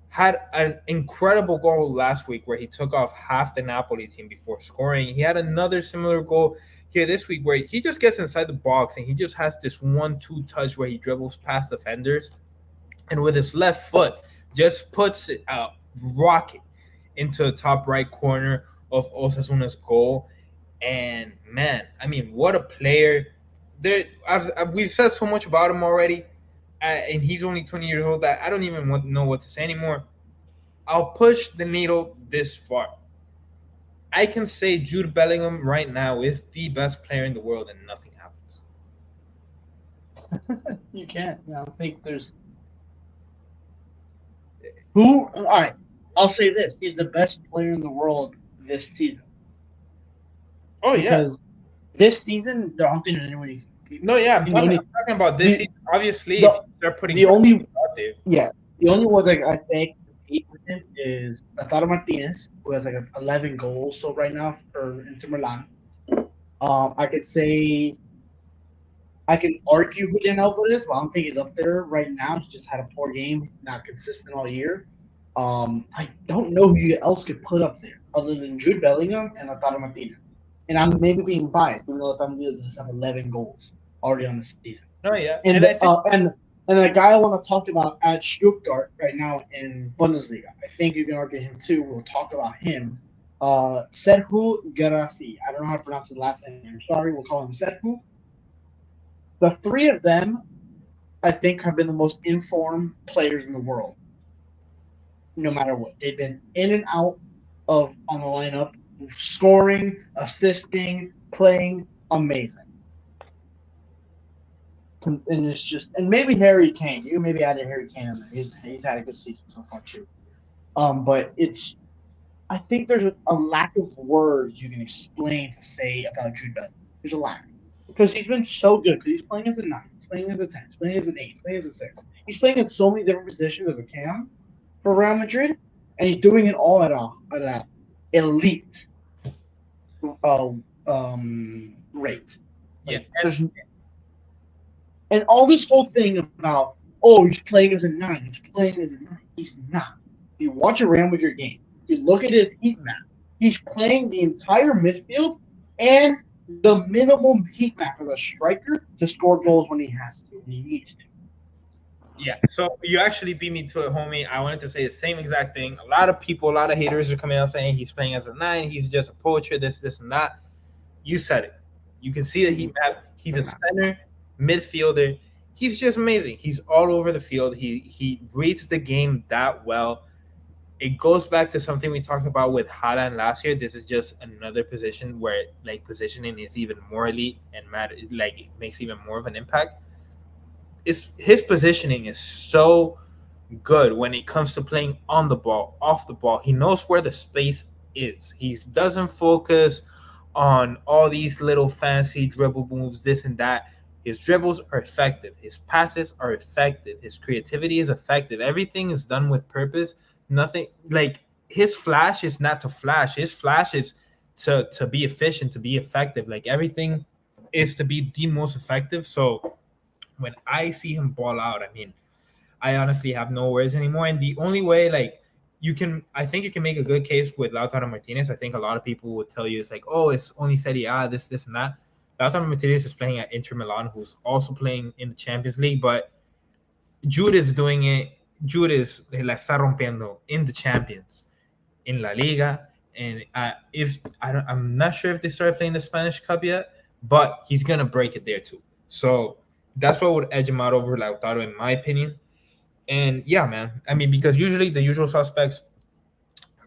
had an incredible goal last week where he took off half the Napoli team before scoring. He had another similar goal here this week where he just gets inside the box and he just has this 1-2 touch where he dribbles past defenders and with his left foot just puts it out rocket into the top right corner of Osasuna's goal. And man, I mean, what a player! We've said so much about him already, and he's only 20 years old that I don't even know what to say anymore. I'll push the needle this far. I can say Jude Bellingham right now is the best player in the world, and nothing happens. You can't. I don't think there's who. All right, I'll say this: he's the best player in the world this season Oh yeah, because this season, I don't think there's anyone. no, yeah, I'm The talking. only, I'm talking about this the, season. Obviously, if the, you start putting the only, out there, yeah, the only one that I think compete with him is Lautaro Martinez, who has like 11 goals so right now for Inter Milan. I could say I can argue Julian Alvarez, but I don't think he's up there right now. He just had a poor game, not consistent all year. I don't know who else could put up there other than Jude Bellingham and Lautaro Martinez. And I'm maybe being biased, even though Lautaro Martinez just have 11 goals already on the season. No, yeah, And and I the, think and the guy I want to talk about at Stuttgart right now in Bundesliga, I think you can argue him too. We'll talk about him. Serhu Gerasi. I don't know how to pronounce his last name. I'm sorry. We'll call him Serhu. The three of them, I think, have been the most informed players in the world. No matter what, they've been in and out of on the lineup, scoring, assisting, playing amazing. And it's just, and maybe Harry Kane. You maybe added Harry Kane in there. He's had a good season so far too. But it's, I think there's a lack of words you can explain to say about Jude Bellingham. There's a lack because he's been so good. Because he's playing as a 9, he's playing as a 10, he's playing as an 8, he's playing as a 6. He's playing in so many different positions as a cam for Real Madrid, and he's doing it all at a elite uh, rate. yeah, Like, and all this whole thing about, oh, he's playing as a 9, he's playing as a 9. He's not. If you watch a Real Madrid game, if you look at his heat map, he's playing the entire midfield and the minimum heat map as a striker to score goals when he has to, when he needs to. yeah. So you actually beat me to it, homie. I wanted to say the same exact thing. A lot of people, a lot of haters are coming out saying he's playing as a 9, he's just a poacher, this, and that. You said it. You can see the heat map. He's a center midfielder. He's just amazing. He's all over the field. He reads the game that well. It goes back to something we talked about with Haaland last year. This is just another position where like positioning is even more elite and matter, like it makes even more of an impact. His positioning is so good when it comes to playing on the ball, off the ball. He knows where the space is. He doesn't focus on all these little fancy dribble moves, this and that. His dribbles are effective. His passes are effective. His creativity is effective. Everything is done with purpose. Nothing like his flash is not to flash. His flash is to be efficient, to be effective. Like everything is to be the most effective. So when I see him ball out, I mean, I honestly have no words anymore. And the only way, like, I think you can make a good case with Lautaro Martinez. I think a lot of people would tell you it's like, oh, it's only Serie A, this, and that. Lautaro Martinez is playing at Inter Milan, who's also playing in the Champions League, but Jude is doing it. Jude is la está rompiendo in the Champions, in La Liga, and I'm not sure if they started playing the Spanish Cup yet, but he's gonna break it there too. So that's what would edge him out over Lautaro, in my opinion. And yeah, man. I mean, because usually the usual suspects,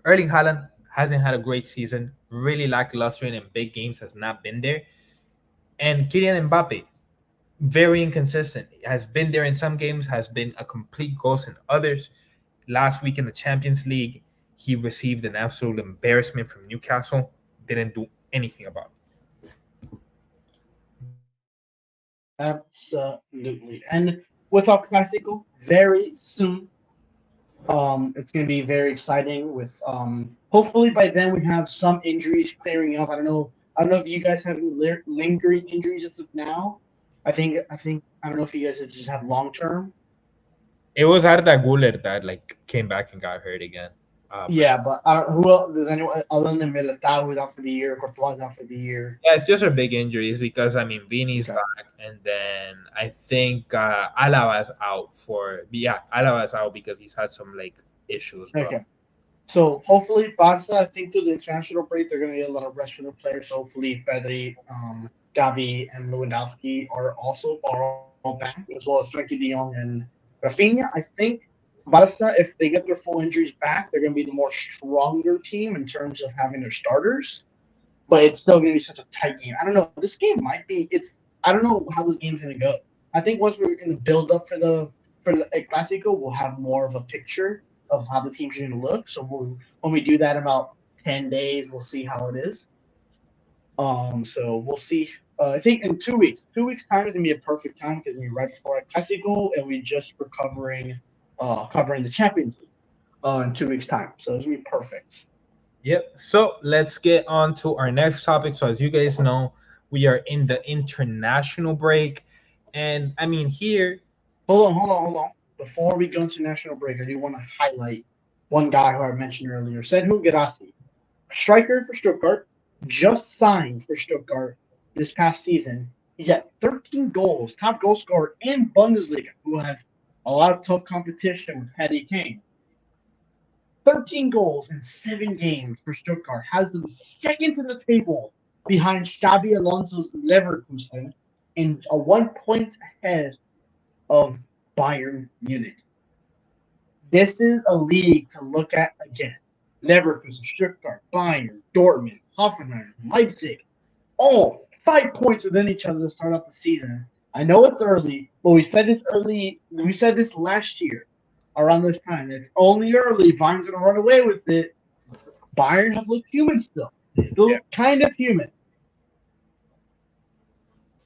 Erling Haaland hasn't had a great season, really lackluster and in big games has not been there. And Kylian Mbappe, very inconsistent. Has been there in some games, has been a complete ghost in others. Last week in the Champions League, he received an absolute embarrassment from Newcastle. Didn't do anything about it. Absolutely. And with our Clásico very soon, it's going to be very exciting. With hopefully by then we have some injuries clearing up. I don't know. I don't know if you guys have any lingering injuries as of now. I don't know if you guys just have long term. It was Arda Guler that like came back and got hurt again. Yeah, but who else? Does anyone other than Militao who's out for the year? Courtois out for the year. Yeah, it's just her big injuries because I mean Vini's back, and then I think Alaba's out Alaba's out because he's had some like issues. Bro. Okay, so hopefully Barca, I think through the international break they're going to get a lot of rest for their players. So hopefully Pedri, Gavi, and Lewandowski are all back, as well as Frankie De Jong and Rafinha. I think Barca, if they get their full injuries back, they're going to be the more stronger team in terms of having their starters. But it's still going to be such a tight game. I don't know. This game might be. I don't know how this game's going to go. I think once we're in the build up for the Clásico, we'll have more of a picture of how the teams are going to look. So when we do that in about 10 days, we'll see how it is. So we'll see. I think in 2 weeks. 2 weeks time is going to be a perfect time because we're right before Clásico and we just covering the Champions League in 2 weeks time. So it's going to be perfect. Yep. So let's get on to our next topic. So as you guys know, we are in the international break. And I mean here. Hold on. Before we go into national break, I do want to highlight one guy who I mentioned earlier, Serhu Gerasi, striker for Stuttgart, just signed for Stuttgart this past season. He's at 13 goals, top goal scorer in Bundesliga, who has a lot of tough competition with Harry Kane. 13 goals in 7 games for Stuttgart has them second to the table behind Xabi Alonso's Leverkusen and a 1 point ahead of Bayern Munich. This is a league to look at again. Leverkusen, Stuttgart, Bayern, Dortmund, Hoffenheim, Leipzig, all 5 points within each other to start off the season. I know it's early, but we said this early. We said this last year around this time. It's only early. Bayern's gonna run away with it. Bayern have looked human still. They still look kind of human.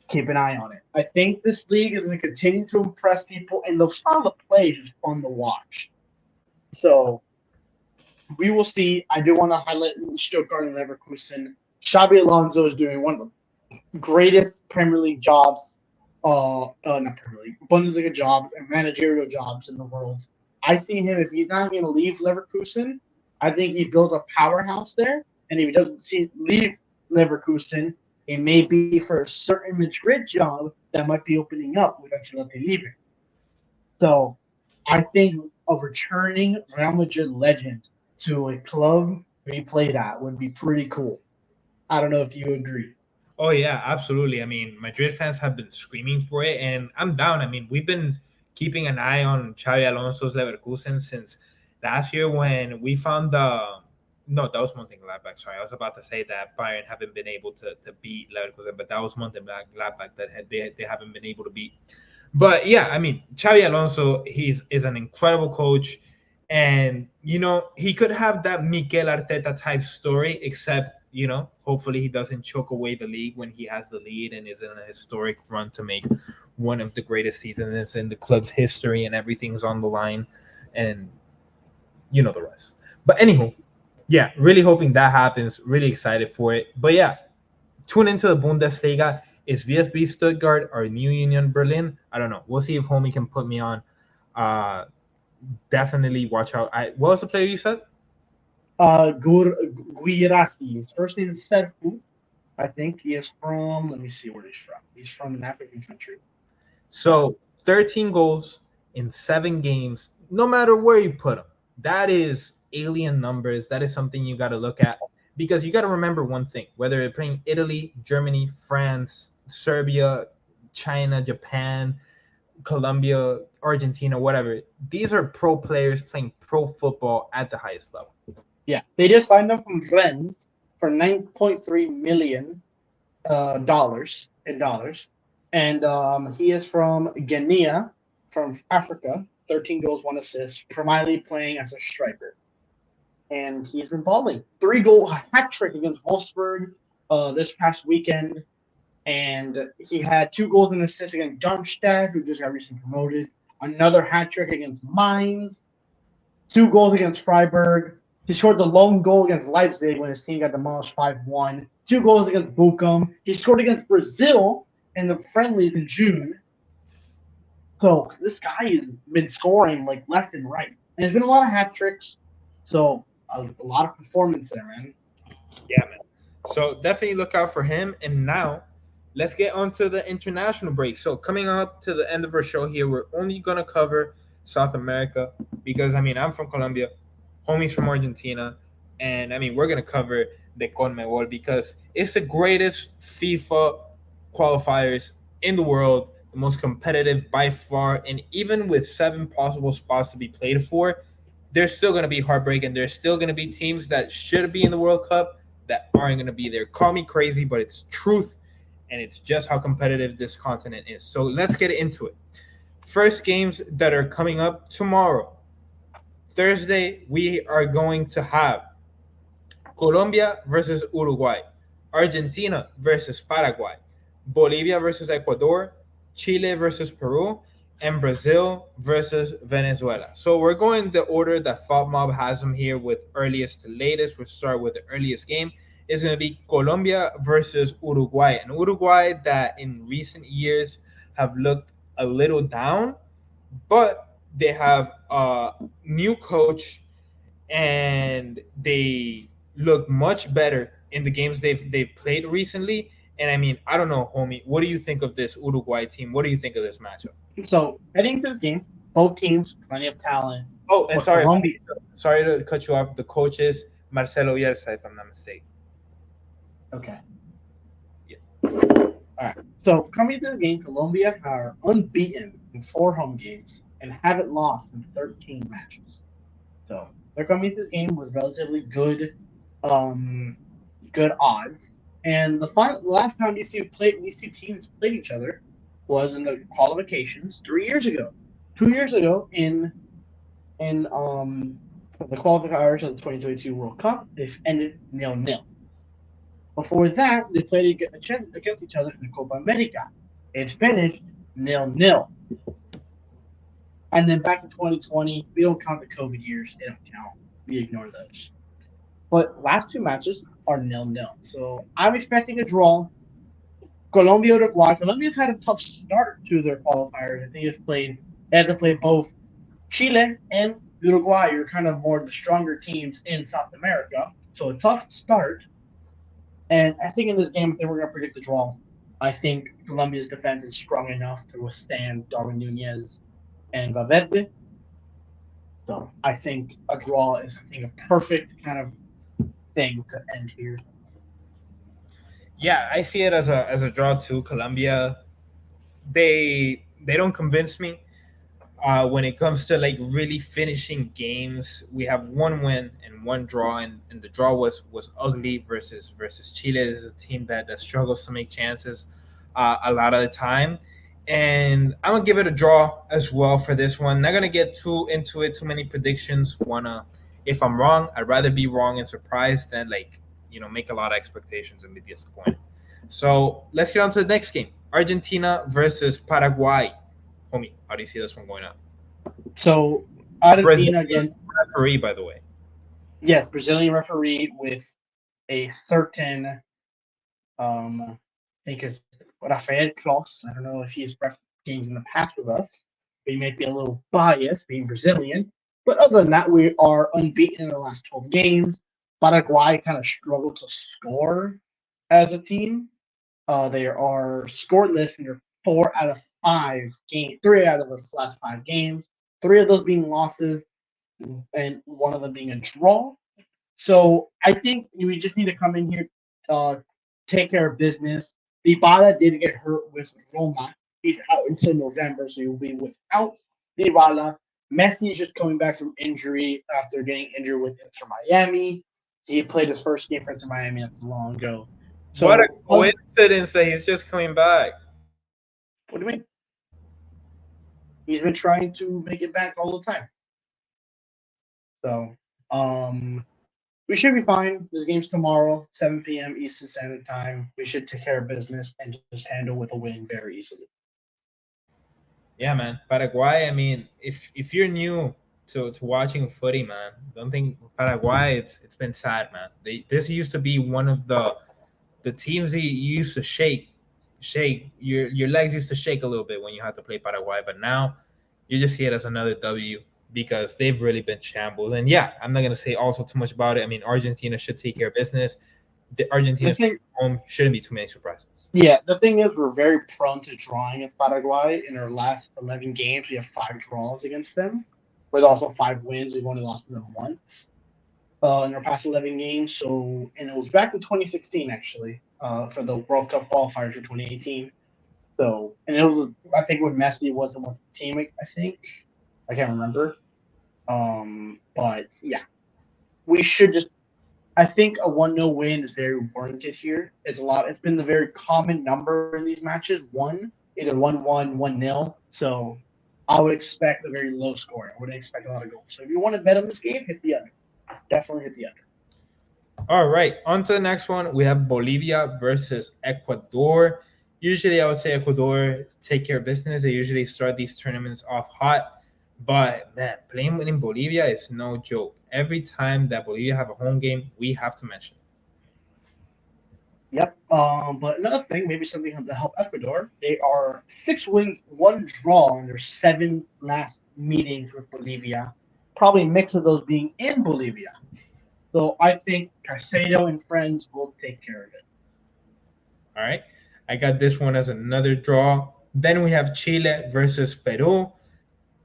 Keep an eye on it. I think this league is going to continue to impress people, and the style of play is just fun to watch. So we will see. I do want to highlight Stuttgart and Leverkusen. Xabi Alonso is doing one of the greatest Premier League jobs, not Premier League, Bundesliga jobs and managerial jobs in the world. I see him, if he's not going to leave Leverkusen, I think he built a powerhouse there. And if he doesn't leave Leverkusen, it may be for a certain Madrid job that might be opening up with Ancelotti leaving. So I think a returning Real Madrid legend to a club he played at would be pretty cool. I don't know if you agree. Oh yeah, absolutely. I mean, Madrid fans have been screaming for it, and I'm down. I mean, we've been keeping an eye on Xavi Alonso's Leverkusen since last year when we found the. No, that was Mönchengladbach. Sorry, I was about to say that Bayern haven't been able to beat Leverkusen, but that was Mönchengladbach that they haven't been able to beat. But yeah, I mean, Xavi Alonso, is an incredible coach, and he could have that Mikel Arteta type story, except hopefully he doesn't choke away the league when he has the lead and is in a historic run to make one of the greatest seasons in the club's history, and everything's on the line, and the rest. But anywho, yeah, really hoping that happens. Really excited for it. But yeah, tune into the Bundesliga. Is VfB Stuttgart or New Union Berlin? I don't know. We'll see if Homie can put me on. Definitely watch out. What was the player you said? Guirassi. His first name is Serfu. I think he is from. Let me see where he's from. He's from an African country. So 13 goals in 7 games. No matter where you put him, that is alien numbers. That is something you got to look at, because you got to remember one thing: whether you're playing Italy, Germany, France, Serbia, China, Japan, Colombia, Argentina, whatever, these are pro players playing pro football at the highest level. Yeah, they just signed him from Rennes for $9.3 million dollars, and he is from Guinea, from Africa. 13 goals, 1 assist, primarily playing as a striker. And he's been balling. 3-goal hat trick against Wolfsburg this past weekend. And he had 2 goals and assists against Darmstadt, who just got recently promoted. Another hat trick against Mainz. 2 goals against Freiburg. He scored the lone goal against Leipzig when his team got demolished 5-1. 2 goals against Bochum. He scored against Brazil in the friendlies in June. So this guy has been scoring like left and right. And there's been a lot of hat tricks. So a lot of performance there, man. Yeah, man. So definitely look out for him. And now let's get on to the international break. So coming up to the end of our show here, we're only going to cover South America because, I'm from Colombia, Homie's from Argentina, and, we're going to cover the CONMEBOL because it's the greatest FIFA qualifiers in the world, the most competitive by far, and even with 7 possible spots to be played for, there's still going to be heartbreak, and there's still going to be teams that should be in the World Cup that aren't going to be there. Call me crazy, but it's truth, and it's just how competitive this continent is. So let's get into it. First games that are coming up tomorrow. Thursday, we are going to have Colombia versus Uruguay, Argentina versus Paraguay, Bolivia versus Ecuador, Chile versus Peru, and Brazil versus Venezuela. So we're going the order that FODMOB has them here with earliest to latest. We'll start with the earliest game. It's going to be Colombia versus Uruguay. And Uruguay that in recent years have looked a little down, but they have a new coach and they look much better in the games they've played recently. And I mean, I don't know, homie. What do you think of this Uruguay team? What do you think of this matchup? So heading to this game, both teams plenty of talent, Oh, and but sorry, Colombia. sorry to cut you off. The coach is Marcelo Bielsa, if I'm not mistaken. Okay. Yeah. All right. So coming into the game, Colombia are unbeaten in 4 home games and haven't lost in 13 matches. So they're coming into the game with relatively um, good odds. And the last time these two teams played each other was in the qualifications 3 years ago. 2 years ago in the qualifiers of the 2022 World Cup, they ended 0-0. Before that, they played against each other in the Copa America. It finished 0-0. And then back in 2020, we don't count the COVID years. They don't count. We ignore those. But last two matches are 0-0. So I'm expecting a draw. Colombia, Uruguay. Colombia's had a tough start to their qualifiers. I think they had to play both Chile and Uruguay are kind of more the stronger teams in South America. So a tough start. And I think in this game, I think we're going to predict the draw. I think Colombia's defense is strong enough to withstand Darwin Nunez and Valverde. So I think a draw is, I think, a perfect kind of thing to end here. Yeah, I see it as a draw too. Colombia, they don't convince me. When it comes to like really finishing games, we have one win and one draw, and the draw was ugly versus Chile. This is a team that struggles to make chances a lot of the time, and I'm gonna give it a draw as well for this one. Not gonna get too into it, too many predictions. Wanna, if I'm wrong, I'd rather be wrong and surprised than like make a lot of expectations and be disappointed. So let's get on to the next game: Argentina versus Paraguay. Homie, how do you see this one going out? So Argentina Brazilian again, referee, by the way. yes, Brazilian referee with a certain, I think it's Rafael Claus. I don't know if he's ref games in the past with us. He might be a little biased being Brazilian. But other than that, we are unbeaten in the last 12 games. Paraguay kind of struggled to score as a team. They are scoreless in their 4 out of 5 games, 3 out of the last 5 games, 3 of those being losses, and one of them being a draw. So I think we just need to come in here, uh, take care of business. Dybala did get hurt with Roma. He's out until November, so he'll be without Dybala. Messi is just coming back from injury after getting injured with Inter Miami. He played his first game for Inter Miami not too long ago. What a So, coincidence that he's just coming back. what do you mean? He's been trying to make it back all the time. So, we should be fine. This game's tomorrow, 7 p.m. Eastern Standard Time. We should take care of business and just handle with a win very easily. Yeah, man. Paraguay. I mean, if you're new to watching footy, man, don't think Paraguay. It's been sad, man. This used to be one of the teams that you used to shake. Your legs used to shake a little bit when you had to play Paraguay, but now you just see it as another W because they've really been shambles. And yeah, I'm not gonna say also too much about it. I mean, Argentina should take care of business. The The Argentina's thing, home shouldn't be too many surprises. yeah, the thing is, we're very prone to drawing against Paraguay. In our last 11 games, we have 5 draws against them, with also 5 wins. We've only lost to them once in our past 11 games. So, and it was back in 2016 actually for the World Cup qualifiers for 2018. So, and it was, I think when Messi wasn't with the team, I think I can't remember. But yeah, we should just. I think a 1-0 win is very warranted here. It's a lot. It's been the very common number in these matches. Either 1-1, 1-0. So I would expect a very low score. I wouldn't expect a lot of goals. So if you want to bet on this game, hit the under. Definitely hit the under. All right, on to the next one. We have Bolivia versus Ecuador. Usually, I would say Ecuador take care of business. They usually start these tournaments off hot, but man, playing in Bolivia is no joke. Every time that Bolivia have a home game, we have to mention it. Yep. But another thing, maybe something to help Ecuador. They are 6 wins, 1 draw in their 7 last meetings with Bolivia. Probably a mix of those being in Bolivia. So I think Caicedo and friends will take care of it. All right. I got this one as another draw. Then we have Chile versus Peru.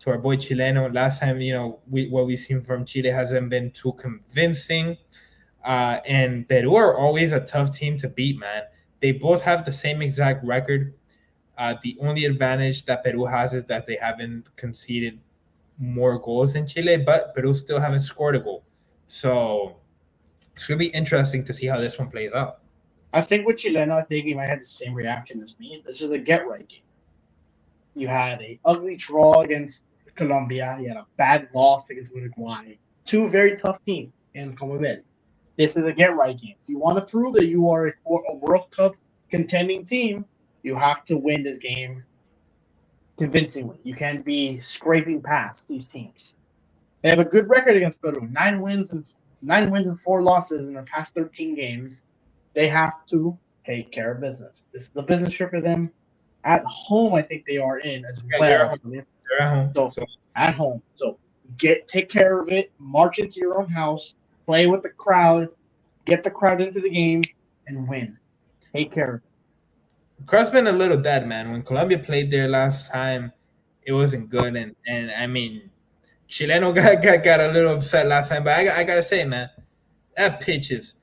To our boy Chileno. Last time, what we've seen from Chile hasn't been too convincing. And Peru are always a tough team to beat, man. They both have the same exact record. The only advantage that Peru has is that they haven't conceded more goals than Chile, but Peru still haven't scored a goal. So it's going to be interesting to see how this one plays out. I think with Chileno, I think he might have the same reaction as me. This is a get right game. You had a ugly draw against Colombia. You had a bad loss against Uruguay. Two very tough teams in Commonwealth. This is a get right game. If you want to prove that you are a World Cup contending team, you have to win this game convincingly. You can't be scraping past these teams. They have a good record against Peru. 9 wins and 4 losses in their past 13 games. They have to take care of business. This is the business trip for them. At home, I think they are in as well. They're at home. So at home. So take care of it. March into your own house. Play with the crowd. Get the crowd into the game and win. Take care of it. The crowd's been a little dead, man. When Colombia played there last time, it wasn't good. And I mean, Chileno got a little upset last time, but I gotta say, man, that pitch is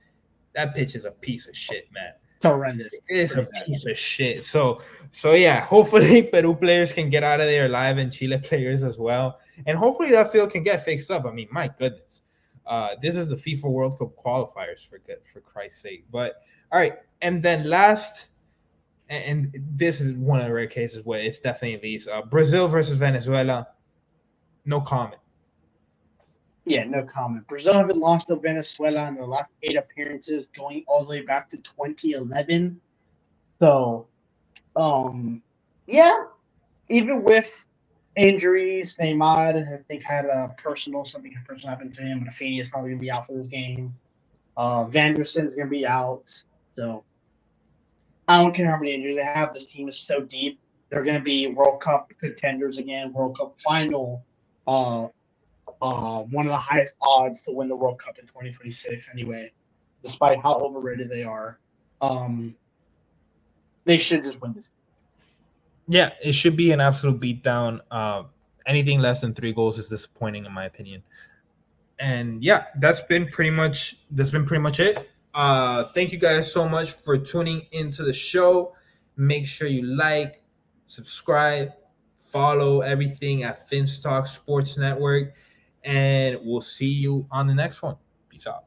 a piece of shit, man. It's horrendous. It's a piece of shit. So yeah, hopefully Peru players can get out of there alive and Chile players as well. And hopefully that field can get fixed up. I mean, my goodness. This is the FIFA World Cup qualifiers for Christ's sake. But all right, and then last, and this is one of the rare cases where it's definitely these Brazil versus Venezuela. No comment. Yeah, no comment. Brazil haven't lost to Venezuela in their last 8 appearances, going all the way back to 2011. So, yeah, even with injuries, Neymar, I think, had something personal happened to him. Rafinha is probably going to be out for this game. Vanderson is going to be out. So, I don't care how many injuries they have. This team is so deep. They're going to be World Cup contenders again, World Cup final. One of the highest odds to win the World Cup in 2026 anyway, despite how overrated they are. They should just win this. Yeah, it should be an absolute beatdown. Anything less than 3 goals is disappointing, in my opinion. And yeah, that's been pretty much it. Thank you guys so much for tuning into the show. Make sure you like, subscribe, follow everything at Finstock Sports Network, and we'll see you on the next one. Peace out.